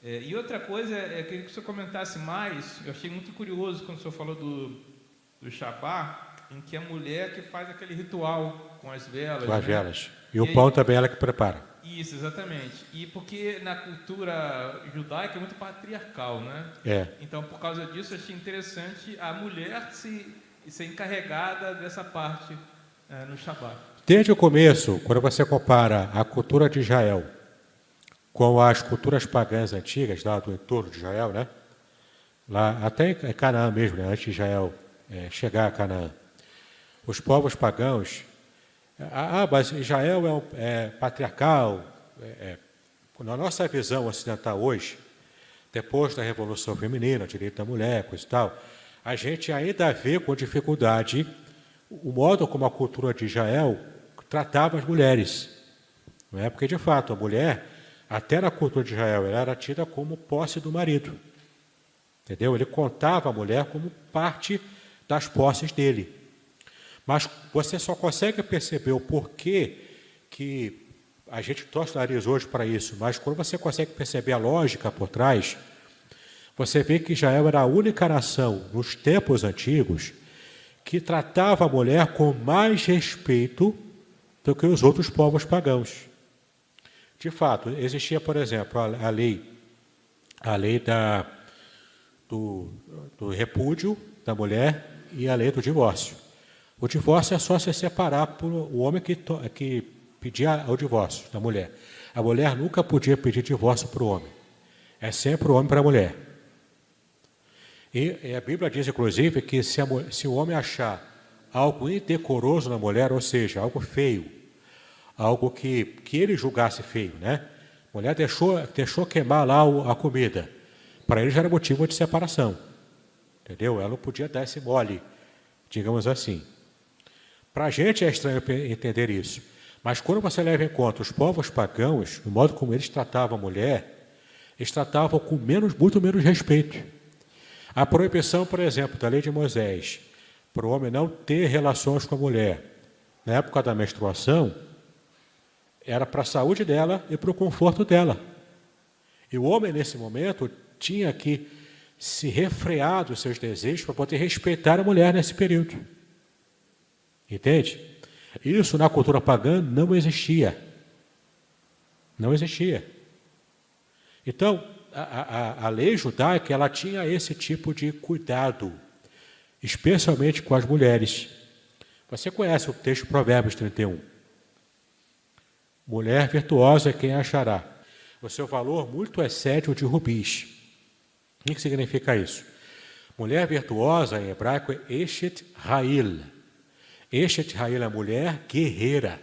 E outra coisa, eu queria que o senhor comentasse mais, eu achei muito curioso quando o senhor falou do Shabá, em que a mulher que faz aquele ritual com as velas. Com as né? velas. E o pão também ela que prepara. Isso, exatamente. E porque na cultura judaica é muito patriarcal, né? É. Então, por causa disso, eu achei interessante a mulher ser encarregada dessa parte no Shabá. Desde o começo, quando você compara a cultura de Israel com as culturas pagãs antigas, lá do entorno de Israel, né? Lá, até em Canaã mesmo, né? Antes de Israel chegar a Canaã. Os povos pagãos... mas Israel é patriarcal. Na nossa visão ocidental hoje, depois da Revolução Feminina, direito da mulher, coisa e tal, a gente ainda vê com dificuldade o modo como a cultura de Israel tratava as mulheres. Não é? Porque, de fato, a mulher, até na cultura de Israel, ela era tida como posse do marido. Entendeu? Ele contava a mulher como parte das posses dele. Mas você só consegue perceber o porquê que a gente torce o nariz hoje para isso, mas quando você consegue perceber a lógica por trás, você vê que Israel era a única nação, nos tempos antigos, que tratava a mulher com mais respeito do que os outros povos pagãos. De fato, existia, por exemplo, a lei do repúdio da mulher e a lei do divórcio. O divórcio é só se separar por o homem que pedia o divórcio da mulher. A mulher nunca podia pedir divórcio para o homem. É sempre o homem para a mulher. E a Bíblia diz, inclusive, que se o homem achar algo indecoroso na mulher, ou seja, algo feio, algo que ele julgasse feio, né? A mulher deixou queimar lá a comida. Para ele já era motivo de separação. Entendeu? Ela não podia dar esse mole, digamos assim. Para a gente é estranho entender isso. Mas quando você leva em conta os povos pagãos, o modo como eles tratavam a mulher, eles tratavam com muito menos respeito. A proibição, por exemplo, da lei de Moisés, para o homem não ter relações com a mulher, na época da menstruação, era para a saúde dela e para o conforto dela. E o homem, nesse momento, tinha que se refrear dos seus desejos para poder respeitar a mulher nesse período. Entende? Isso na cultura pagã não existia. Não existia. Então, a lei judaica, ela tinha esse tipo de cuidado, especialmente com as mulheres. Você conhece o texto de Provérbios 31. Mulher virtuosa é quem achará. O seu valor muito excede o de rubis. O que significa isso? Mulher virtuosa, em hebraico, é Eshet Ha'il. Eshet Ha'il é mulher guerreira.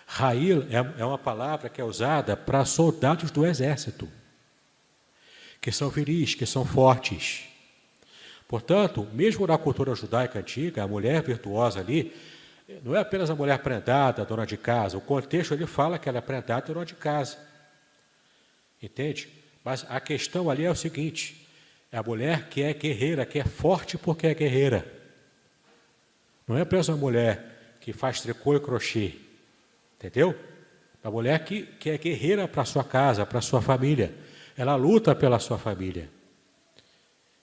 Ha'il é uma palavra que é usada para soldados do exército, que são viris, que são fortes. Portanto, mesmo na cultura judaica antiga, a mulher virtuosa ali não é apenas a mulher prendada, dona de casa. O contexto ele fala que ela é prendada, dona de casa. Entende? Mas a questão ali é o seguinte: é a mulher que é guerreira, que é forte porque é guerreira. Não é apenas uma mulher que faz tricô e crochê. Entendeu? É a mulher que é guerreira para a sua casa, para a sua família. Ela luta pela sua família.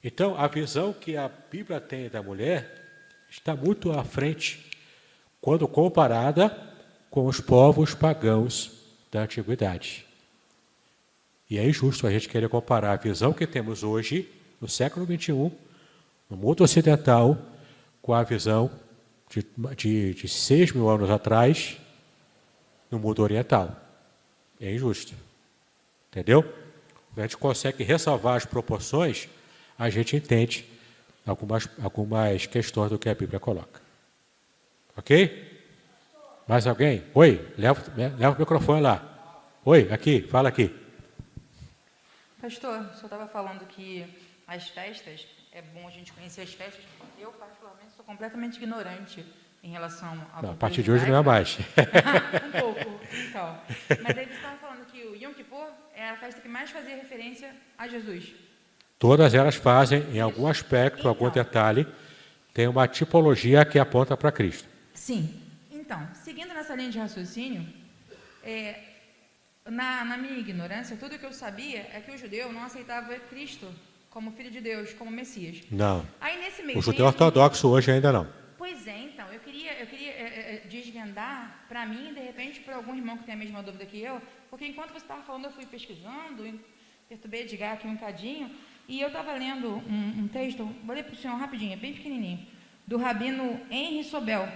Então, a visão que a Bíblia tem da mulher está muito à frente quando comparada com os povos pagãos da antiguidade. E é injusto a gente querer comparar a visão que temos hoje, no século XXI, no mundo ocidental, com a visão de 6.000 anos atrás, no mundo oriental. É injusto. Entendeu? A gente consegue ressalvar as proporções, a gente entende algumas questões do que a Bíblia coloca. Ok? Mais alguém? Oi, leva o microfone lá. Oi, aqui, fala aqui. Pastor, o senhor estava falando que as festas, é bom a gente conhecer as festas. Eu, particularmente, sou completamente ignorante em relação à Não, a partir de hoje não é mais. Um pouco, então. Mas aí você estava falando que o Yom Kippur é a festa que mais fazia referência a Jesus. Todas elas fazem, em algum aspecto, algum detalhe, tem uma tipologia que aponta para Cristo. Sim. Então, seguindo nessa linha de raciocínio, Na minha ignorância, tudo que eu sabia é que o judeu não aceitava Cristo como Filho de Deus, como Messias. Não. Aí nesse meio O judeu tempo, ortodoxo hoje ainda não. pois é, então, eu queria desvendar para mim, de repente, para algum irmão que tem a mesma dúvida que eu, porque enquanto você estava falando, eu fui pesquisando, perturbei Edgar aqui um bocadinho, e eu estava lendo um texto, vou ler para o senhor rapidinho, é bem pequenininho, do rabino Henri Sobel.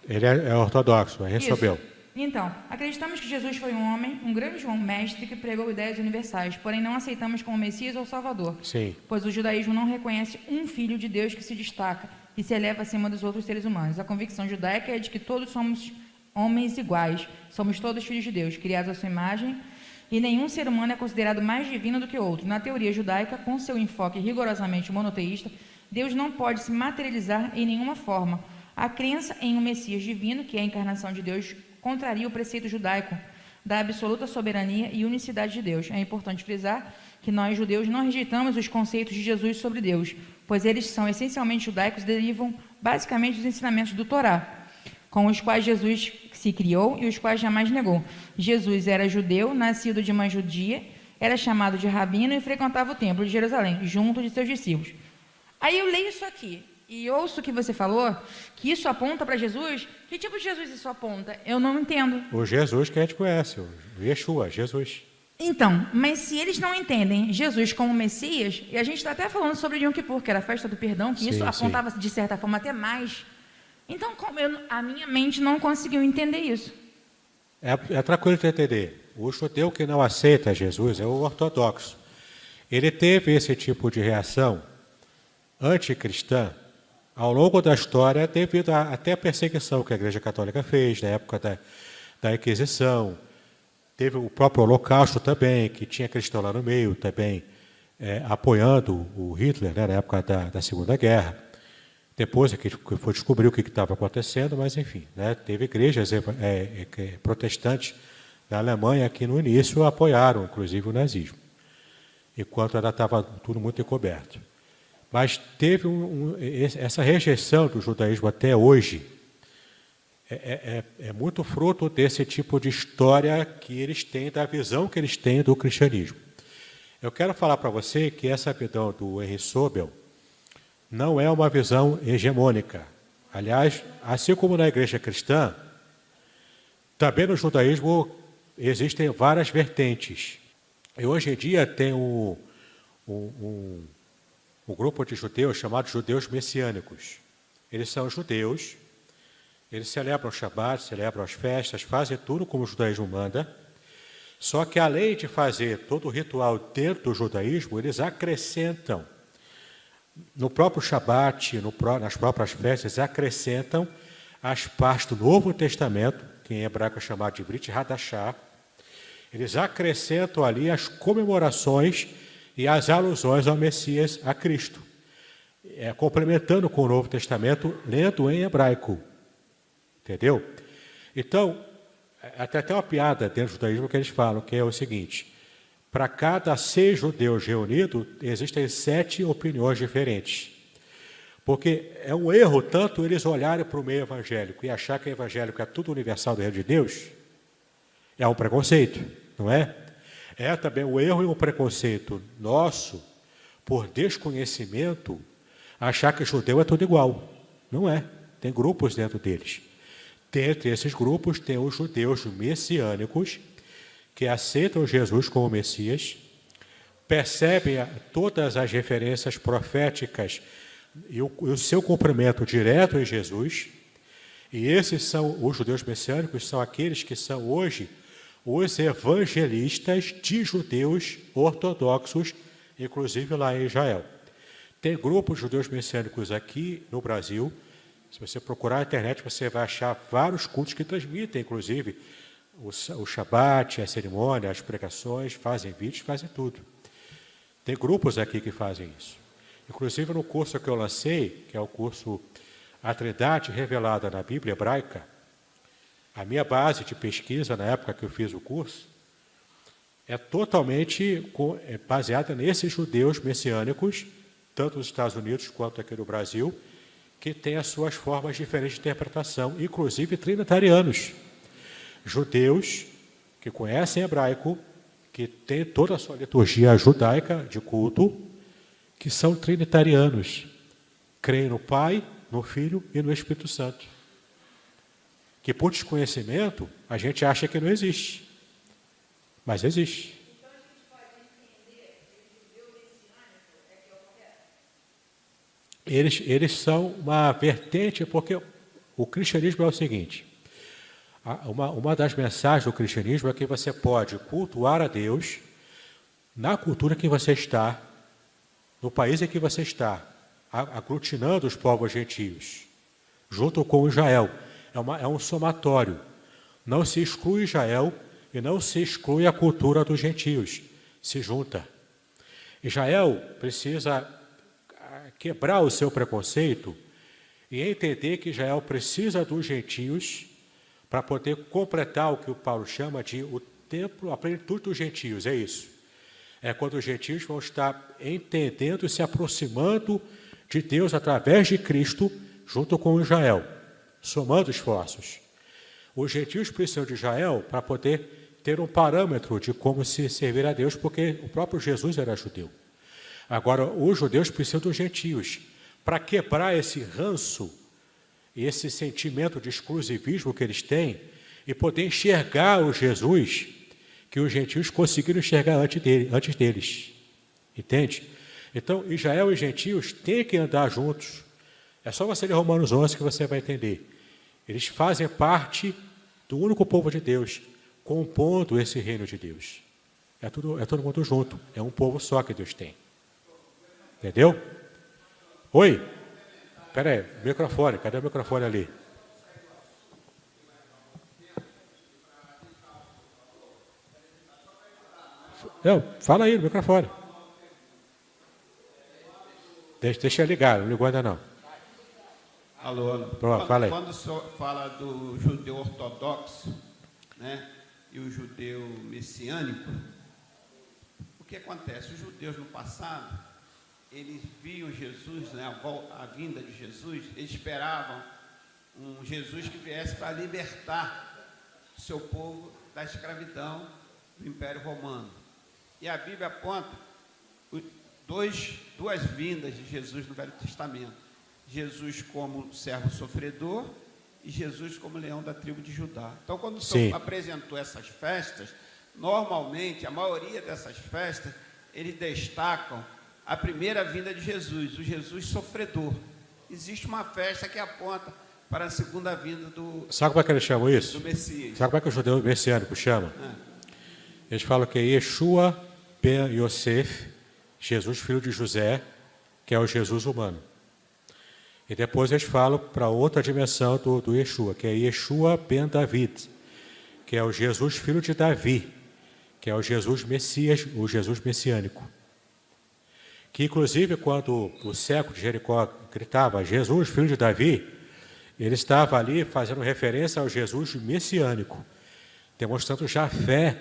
Ele é ortodoxo, é recebeu. Então, acreditamos que Jesus foi um homem, um grande João mestre que pregou ideias universais, porém não aceitamos como Messias ou Salvador, Sim. pois o judaísmo não reconhece um filho de Deus que se destaca e se eleva acima dos outros seres humanos. A convicção judaica é de que todos somos homens iguais, somos todos filhos de Deus, criados à sua imagem, e nenhum ser humano é considerado mais divino do que outro. Na teoria judaica, com seu enfoque rigorosamente monoteísta, Deus não pode se materializar em nenhuma forma. A crença em um Messias divino, que é a encarnação de Deus, contraria o preceito judaico da absoluta soberania e unicidade de Deus. É importante frisar que nós, judeus, não rejeitamos os conceitos de Jesus sobre Deus, pois eles são essencialmente judaicos e derivam basicamente dos ensinamentos do Torá, com os quais Jesus se criou e os quais jamais negou. Jesus era judeu, nascido de uma judia, era chamado de rabino e frequentava o templo de Jerusalém, junto de seus discípulos. Aí eu leio isso aqui e ouço o que você falou, que isso aponta para Jesus. Que tipo de Jesus isso aponta? Eu não entendo. O Jesus que a gente conhece, o Yeshua, Jesus. Então, mas se eles não entendem Jesus como Messias, e a gente está até falando sobre Yom Kippur, que era a festa do perdão, que isso apontava de certa forma até mais. Então, a minha mente não conseguiu entender isso. É tranquilo de entender. O judeu que não aceita Jesus é o ortodoxo. Ele teve esse tipo de reação anticristã ao longo da história, devido até a perseguição que a Igreja Católica fez na época da Inquisição. Teve o próprio Holocausto também, que tinha cristão lá no meio também, apoiando o Hitler, né, na época da Segunda Guerra. Depois que foi descobrir o que estava acontecendo, mas enfim, né, teve igrejas protestantes na Alemanha que no início apoiaram, inclusive, o nazismo, enquanto ainda estava tudo muito encoberto. Mas teve essa rejeição do judaísmo até hoje, é muito fruto desse tipo de história que eles têm, da visão que eles têm do cristianismo. Eu quero falar para você que essa visão do Henri Sobel não é uma visão hegemônica. Aliás, assim como na igreja cristã, também no judaísmo existem várias vertentes. E hoje em dia tem um grupo de judeus chamados judeus messiânicos. Eles são judeus, eles celebram o Shabat, celebram as festas, fazem tudo como o judaísmo manda, só que além de fazer todo o ritual dentro do judaísmo, eles acrescentam, no próprio Shabat, nas próprias festas, acrescentam as partes do Novo Testamento, que em hebraico é chamado de Brit Hadashah, eles acrescentam ali as comemorações e as alusões ao Messias, a Cristo, complementando com o Novo Testamento, lendo em hebraico. Entendeu? Então, até uma piada dentro do judaísmo que eles falam, que é o seguinte: para cada 6 judeus reunidos, existem 7 opiniões diferentes. Porque é um erro tanto eles olharem para o meio evangélico e achar que o evangélico é tudo universal do reino de Deus, é um preconceito, não é? É também um erro e um preconceito nosso, por desconhecimento, achar que judeu é tudo igual. Não é. Tem grupos dentro deles. Dentre esses grupos tem os judeus messiânicos, que aceitam Jesus como Messias, percebem todas as referências proféticas e o seu cumprimento direto em Jesus. E esses são os judeus messiânicos, são aqueles que são hoje os evangelistas de judeus ortodoxos, inclusive lá em Israel. Tem grupos de judeus messiânicos aqui no Brasil. Se você procurar na internet, você vai achar vários cultos que transmitem, inclusive, o Shabat, a cerimônia, as pregações, fazem vídeos, fazem tudo. Tem grupos aqui que fazem isso. Inclusive, no curso que eu lancei, que é o curso A Trindade Revelada na Bíblia Hebraica, a minha base de pesquisa, na época que eu fiz o curso, é totalmente baseada nesses judeus messiânicos, tanto nos Estados Unidos quanto aqui no Brasil, que têm as suas formas diferentes de interpretação, inclusive trinitarianos. Judeus que conhecem hebraico, que têm toda a sua liturgia judaica de culto, que são trinitarianos, creem no Pai, no Filho e no Espírito Santo. Que por desconhecimento a gente acha que não existe, mas existe. Então a gente pode entender que o judeu messiânico é que é o correto? Eles são uma vertente, porque o cristianismo é o seguinte: uma das mensagens do cristianismo é que você pode cultuar a Deus na cultura que você está, no país em que você está, aglutinando os povos gentios, junto com Israel. É um somatório. Não se exclui Israel e não se exclui a cultura dos gentios. Se junta. Israel precisa quebrar o seu preconceito e entender que Israel precisa dos gentios para poder completar o que o Paulo chama de o templo, a plenitude dos gentios. É isso. É quando os gentios vão estar entendendo e se aproximando de Deus através de Cristo, junto com Israel, somando esforços. Os gentios precisam de Israel para poder ter um parâmetro de como se servir a Deus, porque o próprio Jesus era judeu. Agora, os judeus precisam dos gentios para quebrar esse ranço, esse sentimento de exclusivismo que eles têm e poder enxergar o Jesus que os gentios conseguiram enxergar antes deles. Entende? Então, Israel e gentios têm que andar juntos. É só você ler Romanos 11 que você vai entender. Eles fazem parte do único povo de Deus, compondo esse reino de Deus. É todo mundo junto. É um povo só que Deus tem. Entendeu? Oi? Espera aí, microfone. Cadê o microfone ali? Não, fala aí no microfone. Deixa eu ligar, não ligou ainda não. Alô. Pronto, fala aí. Quando o senhor fala do judeu ortodoxo, né, e o judeu messiânico, o que acontece? Os judeus no passado, eles viam Jesus, né, a vinda de Jesus, eles esperavam um Jesus que viesse para libertar o seu povo da escravidão do Império Romano. E a Bíblia aponta duas vindas de Jesus no Velho Testamento. Jesus como servo sofredor e Jesus como leão da tribo de Judá. Então, quando o Senhor apresentou essas festas, normalmente, a maioria dessas festas, eles destacam a primeira vinda de Jesus, o Jesus sofredor. Existe uma festa que aponta para a segunda vinda do Sabe como é que eles chamam isso? do Messias. Sabe como é que o judeu messiânico chama? Eles falam que é Yeshua ben Yosef, Jesus filho de José, que é o Jesus humano. E depois eles falam para outra dimensão do Yeshua, que é Yeshua ben David, que é o Jesus filho de Davi, que é o Jesus Messias, o Jesus messiânico. Que inclusive quando o cego de Jericó gritava Jesus filho de Davi, ele estava ali fazendo referência ao Jesus messiânico, demonstrando já a fé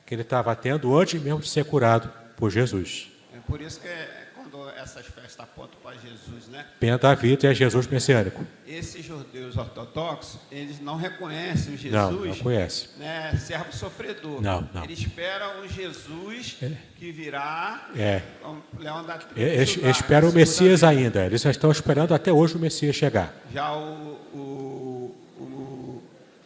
que ele estava tendo antes mesmo de ser curado por Jesus. É por isso que quando essas festas apontam para Jesus, né? Ben David é Jesus messiânico. Esses judeus ortodoxos, eles não reconhecem o Jesus, Não conhece. né, servo sofredor. Não. Eles esperam o Jesus que virá, o leão da tribo de Eles Judá, esperam o segunda Messias vinda. ainda. Eles já estão esperando até hoje o Messias chegar. Já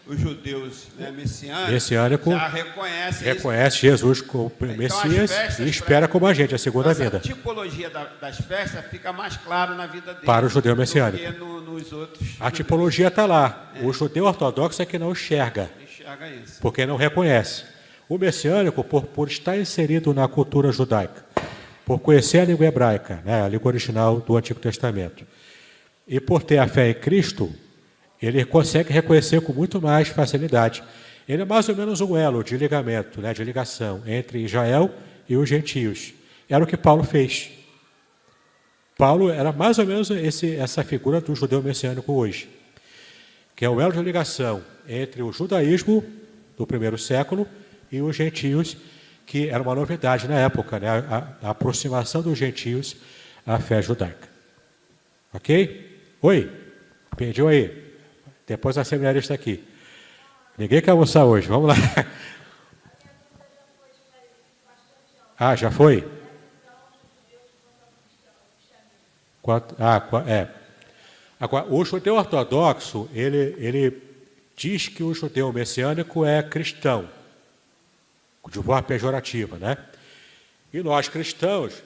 os judeus, né, Messiânico já reconhecem reconhece Jesus como Então, as Messias festas e espera como a gente a segunda Essa vinda. tipologia das festas fica mais clara na vida deles Para o judeu messiânico. do que nos outros. A tipologia está lá. O judeu ortodoxo é que não enxerga, Enxerga isso. porque não reconhece. O messiânico, por estar inserido na cultura judaica, por conhecer a língua hebraica, né, a língua original do Antigo Testamento, e por ter a fé em Cristo, ele consegue reconhecer com muito mais facilidade. Ele é mais ou menos um elo de ligamento, né, de ligação entre Israel e os gentios. Era o que Paulo fez. Paulo era mais ou menos essa figura do judeu messiânico hoje, que é o elo de ligação entre o judaísmo do primeiro século e os gentios, que era uma novidade na época, né, a aproximação dos gentios à fé judaica. Ok? Oi? Pediu aí? Depois a seminarista aqui. Ninguém quer almoçar hoje, vamos lá. Ah, já foi? Agora, o judeu ortodoxo, ele diz que o judeu messiânico é cristão, de forma pejorativa, né? E nós cristãos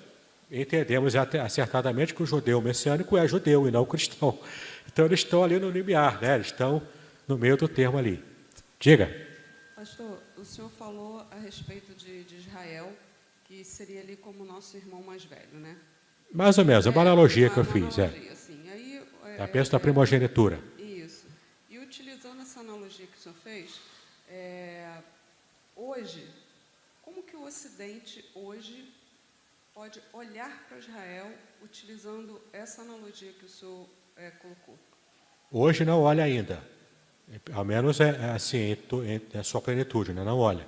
entendemos acertadamente que o judeu messiânico é judeu e não cristão. Então eles estão ali no limiar, né? Eles estão no meio do termo ali. Diga. Pastor, o senhor falou a respeito de Israel, que seria ali como nosso irmão mais velho, né? Mais ou menos, é uma analogia que eu fiz. Analogia, assim. Aí, Penso na primogenitura. Isso. E utilizando essa analogia que o senhor fez, hoje, como que o Ocidente hoje pode olhar para Israel utilizando essa analogia que o senhor colocou? Hoje não olha ainda. Ao menos é assim, é sua plenitude, né? Não olha.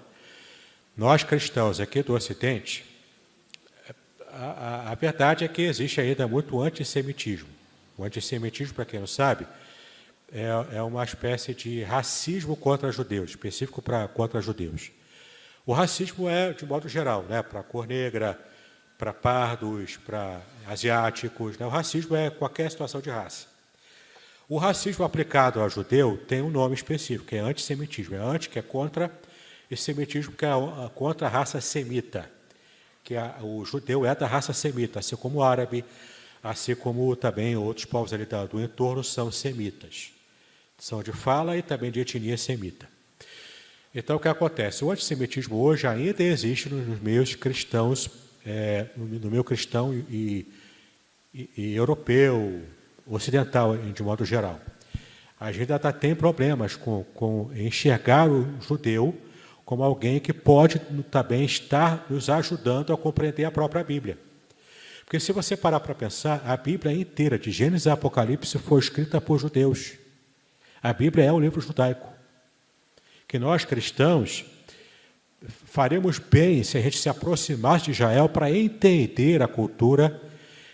Nós cristãos aqui do Ocidente, a verdade é que existe ainda muito antissemitismo. O antissemitismo, para quem não sabe, é uma espécie de racismo contra judeus, específico contra judeus. O racismo é, de modo geral, né? Para cor negra, para pardos, para asiáticos. Né? O racismo é qualquer situação de raça. O racismo aplicado ao judeu tem um nome específico, que é antissemitismo. É anti, que é contra, e semitismo, que é contra a raça semita. Que o judeu é da raça semita, assim como o árabe, assim como também outros povos ali do entorno são semitas. São de fala e também de etnia semita. Então, o que acontece? O antissemitismo hoje ainda existe nos meios cristãos, no meio cristão e europeu, ocidental, de modo geral. A gente ainda tem problemas com enxergar o judeu como alguém que pode também estar nos ajudando a compreender a própria Bíblia. Porque se você parar para pensar, a Bíblia inteira, de Gênesis a Apocalipse, foi escrita por judeus. A Bíblia é um livro judaico. Que nós, cristãos, faremos bem se a gente se aproximasse de Israel para entender a cultura.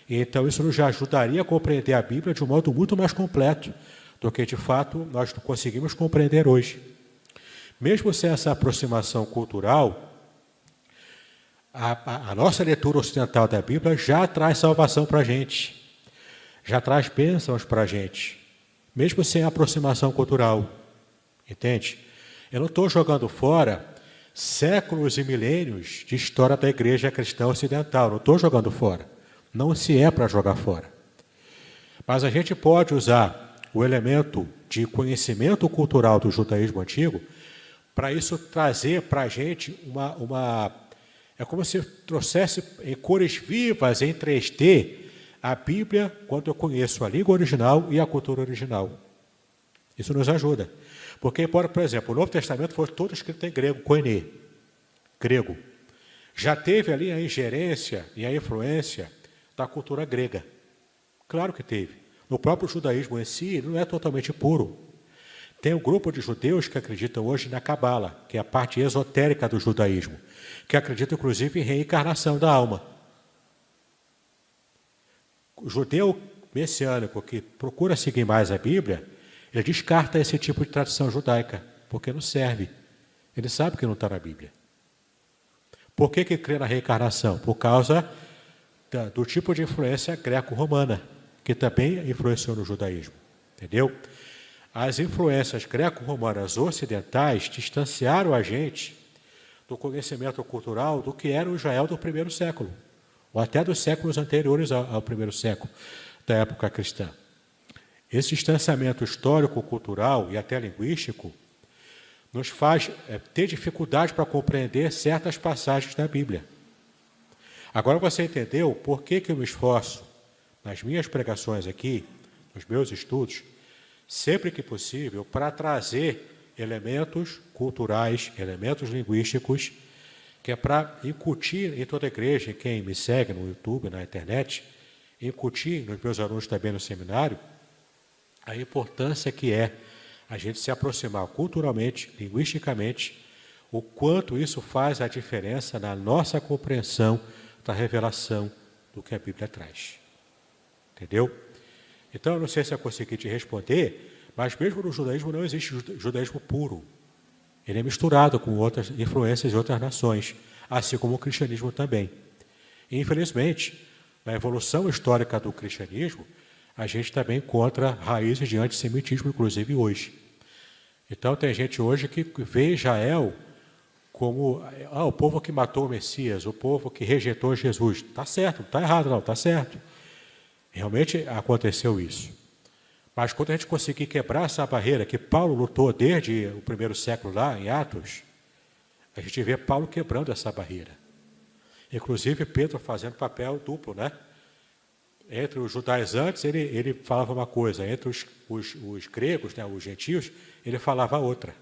E então isso nos ajudaria a compreender a Bíblia de um modo muito mais completo do que, de fato, nós conseguimos compreender hoje. Mesmo sem essa aproximação cultural, a nossa leitura ocidental da Bíblia já traz salvação para a gente, já traz bênçãos para a gente, mesmo sem aproximação cultural. Entende? Eu não estou jogando fora séculos e milênios de história da igreja cristã ocidental, não estou jogando fora. Não se é para jogar fora. Mas a gente pode usar o elemento de conhecimento cultural do judaísmo antigo para isso trazer para a gente é como se trouxesse em cores vivas, em 3D, a Bíblia, quando eu conheço a língua original e a cultura original. Isso nos ajuda. Porque, embora, por exemplo, o Novo Testamento foi todo escrito em grego, koiné, grego. Já teve ali a ingerência e a influência da cultura grega. Claro que teve. No próprio judaísmo em si, não é totalmente puro. Tem um grupo de judeus que acreditam hoje na Cabala, que é a parte esotérica do judaísmo, que acredita, inclusive, em reencarnação da alma. O judeu messiânico que procura seguir mais a Bíblia, ele descarta esse tipo de tradição judaica, porque não serve. Ele sabe que não está na Bíblia. Por que crê na reencarnação? Por causa do tipo de influência greco-romana, que também influenciou no judaísmo. Entendeu? As influências greco-romanas ocidentais distanciaram a gente do conhecimento cultural do que era o Israel do primeiro século, ou até dos séculos anteriores ao primeiro século da época cristã. Esse distanciamento histórico-cultural e até linguístico nos faz ter dificuldade para compreender certas passagens da Bíblia. Agora você entendeu por que eu me esforço, nas minhas pregações aqui, nos meus estudos, sempre que possível, para trazer elementos culturais, elementos linguísticos, que é para incutir em toda a igreja, quem me segue no YouTube, na internet, incutir nos meus alunos também no seminário, a importância que é a gente se aproximar culturalmente, linguisticamente, o quanto isso faz a diferença na nossa compreensão da revelação do que a Bíblia traz. Entendeu? Então, eu não sei se eu consegui te responder, mas mesmo no judaísmo não existe judaísmo puro. Ele é misturado com outras influências de outras nações. assim como o cristianismo também. E, infelizmente, na evolução histórica do cristianismo, a gente também encontra raízes de antissemitismo, inclusive hoje. Então, tem gente hoje que vê Israel como o povo que matou o Messias, o povo que rejeitou Jesus. Está certo, não está errado não, está certo. Realmente aconteceu isso. Mas quando a gente conseguir quebrar essa barreira que Paulo lutou desde o primeiro século lá, em Atos, a gente vê Paulo quebrando essa barreira. Inclusive Pedro fazendo papel duplo, né? Entre os judaizantes ele falava uma coisa, entre os gregos, né, os gentios, ele falava outra.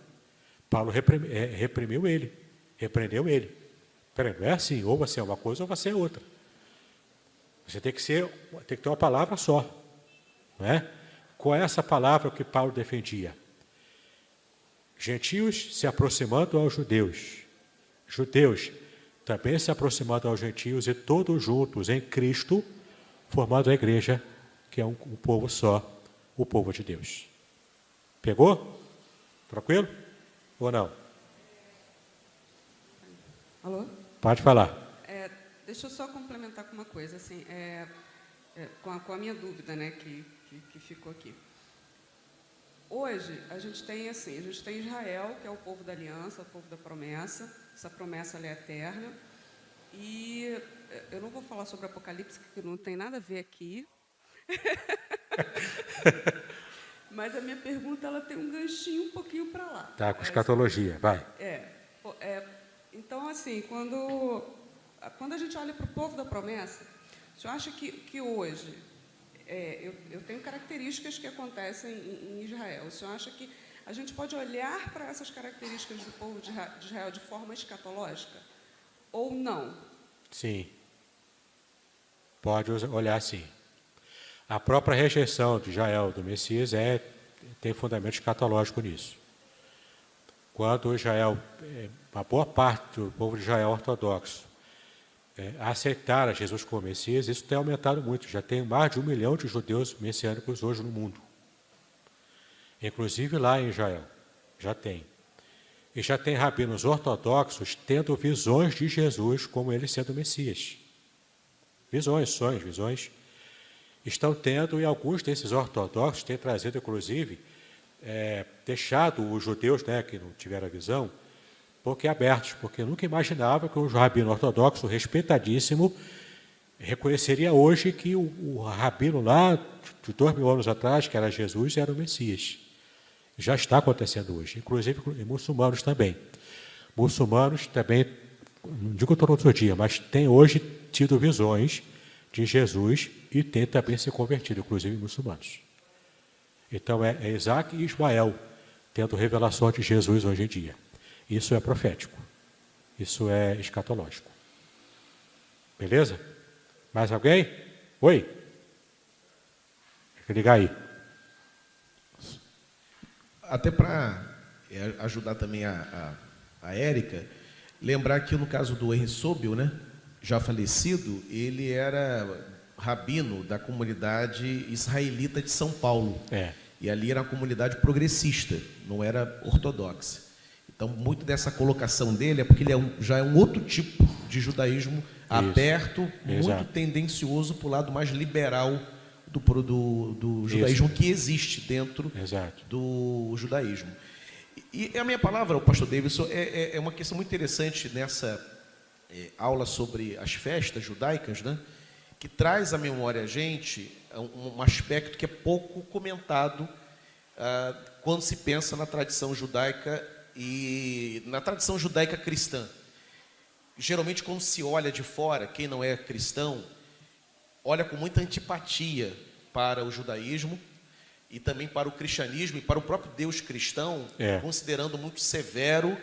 Paulo reprimiu ele, repreendeu ele. Peraí, não é assim, ou você é uma coisa ou você é outra. Você tem que ter uma palavra só. Não é? Qual é essa palavra que Paulo defendia? Gentios se aproximando aos judeus. Judeus também se aproximando aos gentios e todos juntos em Cristo, formando a igreja, que é um povo só, o povo de Deus. Pegou? Tranquilo? Ou não? Alô? Pode falar. Deixa eu só complementar com uma coisa, assim, com a minha dúvida, né, que ficou aqui. Hoje, a gente tem Israel, que é o povo da aliança, o povo da promessa. Essa promessa ela é eterna. E eu não vou falar sobre Apocalipse, que não tem nada a ver aqui. Mas a minha pergunta ela tem um ganchinho um pouquinho para lá. Tá, com escatologia, vai. Então, assim, quando a gente olha para o povo da promessa, o senhor acha que hoje, eu tenho características que acontecem em Israel, o senhor acha que a gente pode olhar para essas características do povo de Israel de forma escatológica? Ou não? Sim. Pode olhar sim. A própria rejeição de Israel do Messias tem fundamento escatológico nisso. Quando Israel, uma boa parte do povo de Israel ortodoxo, aceitar Jesus como Messias, isso tem aumentado muito. Já tem mais de 1 milhão de judeus messiânicos hoje no mundo. Inclusive lá em Israel. Já tem. E já tem rabinos ortodoxos tendo visões de Jesus como ele sendo Messias. Visões. Estão tendo, e alguns desses ortodoxos têm trazido, inclusive, deixado os judeus, né, que não tiveram a visão, boquiabertos, porque nunca imaginava que um rabino ortodoxo respeitadíssimo reconheceria hoje que o rabino lá, de 2000 anos atrás, que era Jesus, era o Messias. Já está acontecendo hoje, inclusive em muçulmanos também. Muçulmanos também, não digo todos os dias, mas têm hoje tido visões de Jesus e têm também se convertido, inclusive muçulmanos. Então é Isaac e Ismael tendo revelação de Jesus hoje em dia. Isso é profético. Isso é escatológico. Beleza? Mais alguém? Oi? Tem que ligar aí. Até para ajudar também a Érica, lembrar que no caso do Henry Sobel, né, já falecido, ele era rabino da comunidade israelita de São Paulo. E ali era uma comunidade progressista, não era ortodoxa. Então, muito dessa colocação dele é porque ele já é um outro tipo de judaísmo aberto, muito tendencioso para o lado mais liberal do judaísmo que existe dentro do judaísmo. E a minha palavra, o pastor Davidson, é uma questão muito interessante nessa aula sobre as festas judaicas, né, que traz à memória a gente um aspecto que é pouco comentado quando se pensa na tradição judaica e na tradição judaica cristã. Geralmente, quando se olha de fora, quem não é cristão, olha com muita antipatia para o judaísmo e também para o cristianismo e para o próprio Deus cristão, considerando muito severo,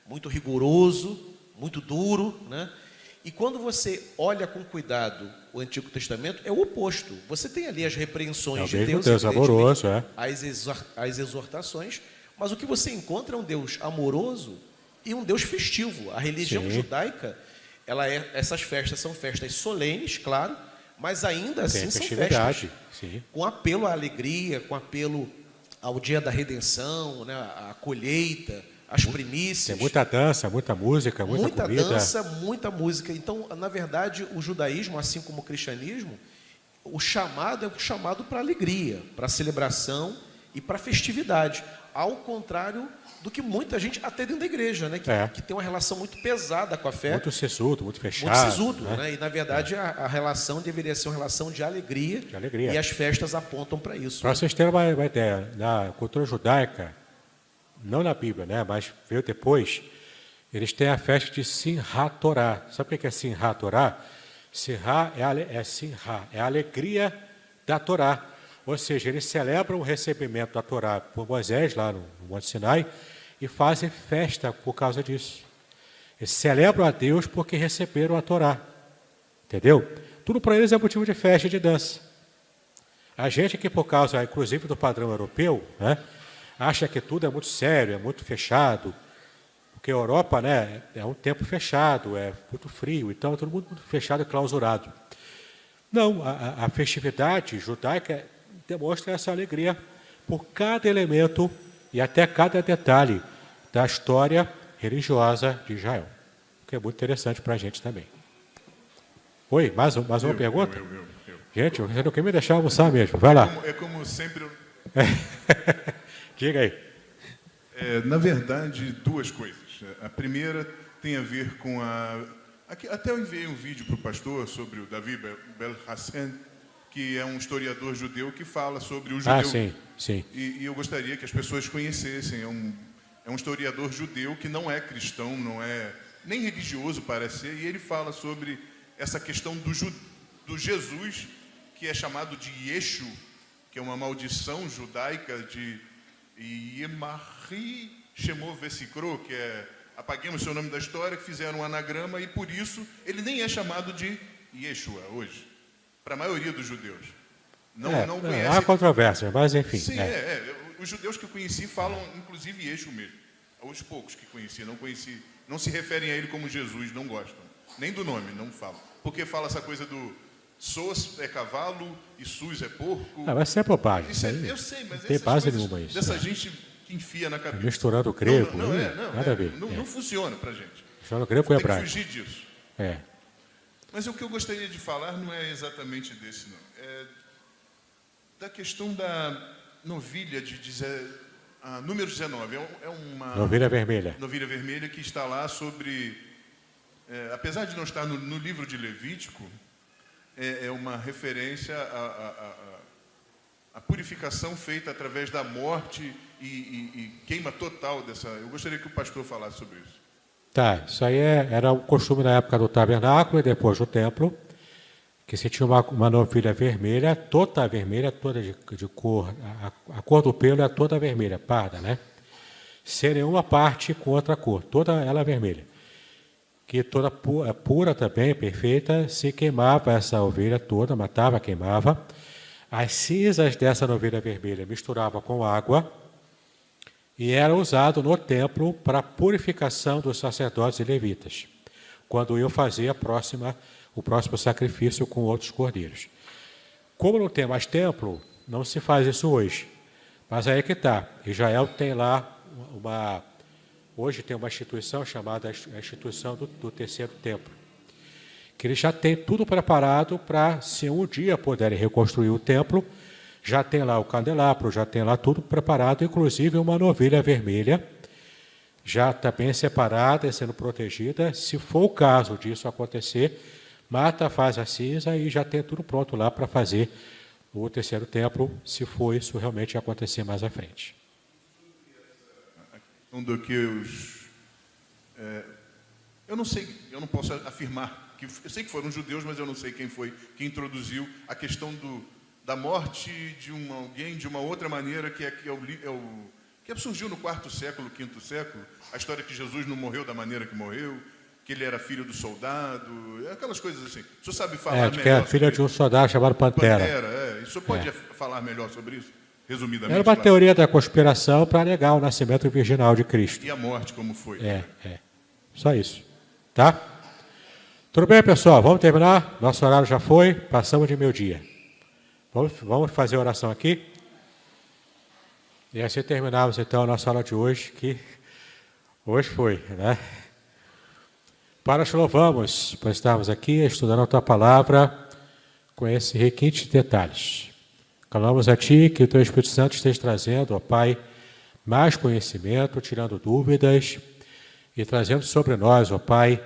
muito rigoroso, muito duro, né? E quando você olha com cuidado o Antigo Testamento, é o oposto. Você tem ali as repreensões de Deus amoroso, as exortações, mas o que você encontra é um Deus amoroso e um Deus festivo. A religião judaica, essas festas são festas solenes, claro, mas ainda assim são festas com apelo à alegria, com apelo ao dia da redenção, né, à colheita, as primícias. Tem muita dança, muita música, muita comida. Dança, muita música. Então, na verdade, o judaísmo, assim como o cristianismo, o chamado é um chamado para alegria, para celebração e para festividade. Ao contrário do que muita gente, até dentro da igreja, né, que tem uma relação muito pesada com a fé. Muito sisudo, muito fechado. Muito sisudo, né? E, na verdade, a relação deveria ser uma relação de alegria. E as festas apontam para isso. Para vocês terem uma ideia, na cultura judaica, não na Bíblia, né, mas veio depois, eles têm a festa de Simchat Torah. Sabe o que é Simchat Torah? Simchat é a alegria da Torá. Ou seja, eles celebram o recebimento da Torá por Moisés, lá no Monte Sinai, e fazem festa por causa disso. Eles celebram a Deus porque receberam a Torá. Entendeu? Tudo para eles é motivo de festa e de dança. A gente que, por causa, inclusive, do padrão europeu, né, acha que tudo é muito sério, é muito fechado, porque a Europa, né, é um tempo fechado, é muito frio, então é tudo muito fechado e clausurado. Não, a festividade judaica demonstra essa alegria por cada elemento e até cada detalhe da história religiosa de Israel, o que é muito interessante para a gente também. Oi, mais uma pergunta? Eu. Gente, você não quer me deixar almoçar mesmo, vai lá. É como sempre... Diga aí. Na verdade, duas coisas. A primeira tem a ver com até eu enviei um vídeo para o pastor sobre o Davi Belhassan, que é um historiador judeu que fala sobre o judeu. Sim. E eu gostaria que as pessoas conhecessem. É um historiador judeu que não é cristão, não é nem religioso, parece ser, e ele fala sobre essa questão do Jesus, que é chamado de Yeshu, que é uma maldição judaica de Yemari Shemov Vesikro, que é apaguemos seu nome da história, que fizeram um anagrama, e por isso ele nem é chamado de Yeshua hoje, para a maioria dos judeus. Não conhece. Há controvérsia, mas enfim. Sim, os judeus que eu conheci falam, inclusive, Yeshua mesmo. Os poucos que conheci, não se referem a ele como Jesus, não gostam. Nem do nome, não falam. Porque fala essa coisa do Sos é cavalo e Sus é porco. Mas isso é bobagem. Eu sei, mas não tem base nenhuma isso. Dessa gente que enfia na cabeça. Misturando o grego, nada a ver. Não funciona pra gente. Misturando o grego com o hebraico. hebraico. Tem que fugir disso. Mas o que eu gostaria de falar não é exatamente desse, não. É da questão da novilha número 19. É uma novilha vermelha. Novilha vermelha que está lá sobre... apesar de não estar no livro de Levítico, é uma referência à purificação feita através da morte e queima total dessa... Eu gostaria que o pastor falasse sobre isso. Isso aí era o costume na época do tabernáculo e depois do templo, que se tinha uma novilha vermelha, toda de cor, a cor do pelo é toda vermelha, parda, né? Sem nenhuma parte com outra cor, toda ela vermelha. Que toda pura também, perfeita, se queimava essa ovelha toda, matava, queimava. As cinzas dessa novilha vermelha misturava com água e era usado no templo para a purificação dos sacerdotes e levitas, quando iam fazer o próximo sacrifício com outros cordeiros. Como não tem mais templo, não se faz isso hoje. Mas aí que está. Israel tem lá hoje tem uma instituição chamada a instituição do terceiro templo, que eles já têm tudo preparado para, se um dia puderem reconstruir o templo, já tem lá o candelabro, já tem lá tudo preparado, inclusive uma novilha vermelha, já está bem separada e sendo protegida. Se for o caso disso acontecer, mata, faz a cinza e já tem tudo pronto lá para fazer o terceiro templo, se for isso realmente acontecer mais à frente. Do que eu não sei, eu não posso afirmar, eu sei que foram judeus, mas eu não sei quem foi que introduziu a questão da morte de alguém de uma outra maneira, que surgiu no 4º século, 5º século, a história que Jesus não morreu da maneira que morreu, que ele era filho do soldado, aquelas coisas assim. O senhor sabe falar melhor? Que é filho de um soldado chamado Pantera. O senhor pode falar melhor sobre isso? Resumidamente. Era uma teoria da conspiração para negar o nascimento virginal de Cristo. E a morte, como foi? Só isso. Tá? Tudo bem, pessoal? Vamos terminar? Nosso horário já foi, passamos de meio-dia. Vamos fazer a oração aqui? E assim terminamos, então, a nossa aula de hoje, que Hoje foi, né? Pai, nós te louvamos por estarmos aqui estudando a Tua Palavra com esse requinte de detalhes. Clamamos a Ti que o Teu Espírito Santo esteja trazendo, ó Pai, mais conhecimento, tirando dúvidas e trazendo sobre nós, ó Pai,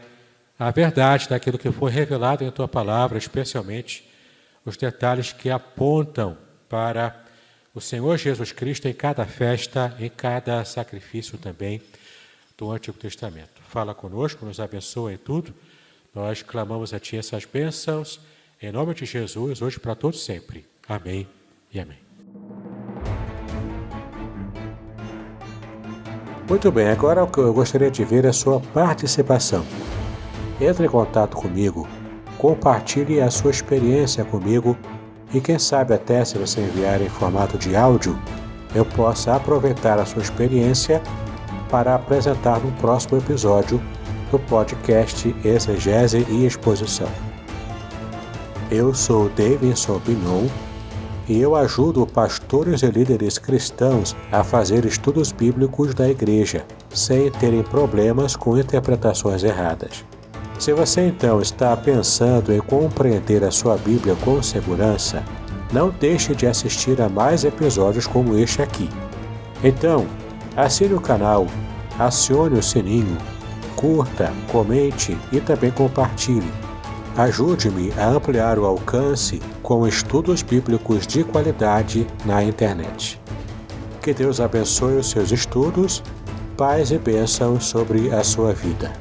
a verdade daquilo que foi revelado em Tua Palavra, especialmente os detalhes que apontam para o Senhor Jesus Cristo em cada festa, em cada sacrifício também do Antigo Testamento. Fala conosco, nos abençoa em tudo. Nós clamamos a Ti essas bênçãos, em nome de Jesus, hoje para todos sempre. Amém e amém. Muito bem, agora o que eu gostaria de ver é a sua participação. Entre em contato comigo, compartilhe a sua experiência comigo e quem sabe até se você enviar em formato de áudio, eu possa aproveitar a sua experiência para apresentar no próximo episódio do podcast Exegese e Exposição. Eu sou Davidson Bignon e eu ajudo pastores e líderes cristãos a fazer estudos bíblicos da igreja, sem terem problemas com interpretações erradas. Se você então está pensando em compreender a sua Bíblia com segurança, não deixe de assistir a mais episódios como este aqui. Então, assine o canal, acione o sininho, curta, comente e também compartilhe. Ajude-me a ampliar o alcance com estudos bíblicos de qualidade na internet. Que Deus abençoe os seus estudos, paz e bênçãos sobre a sua vida.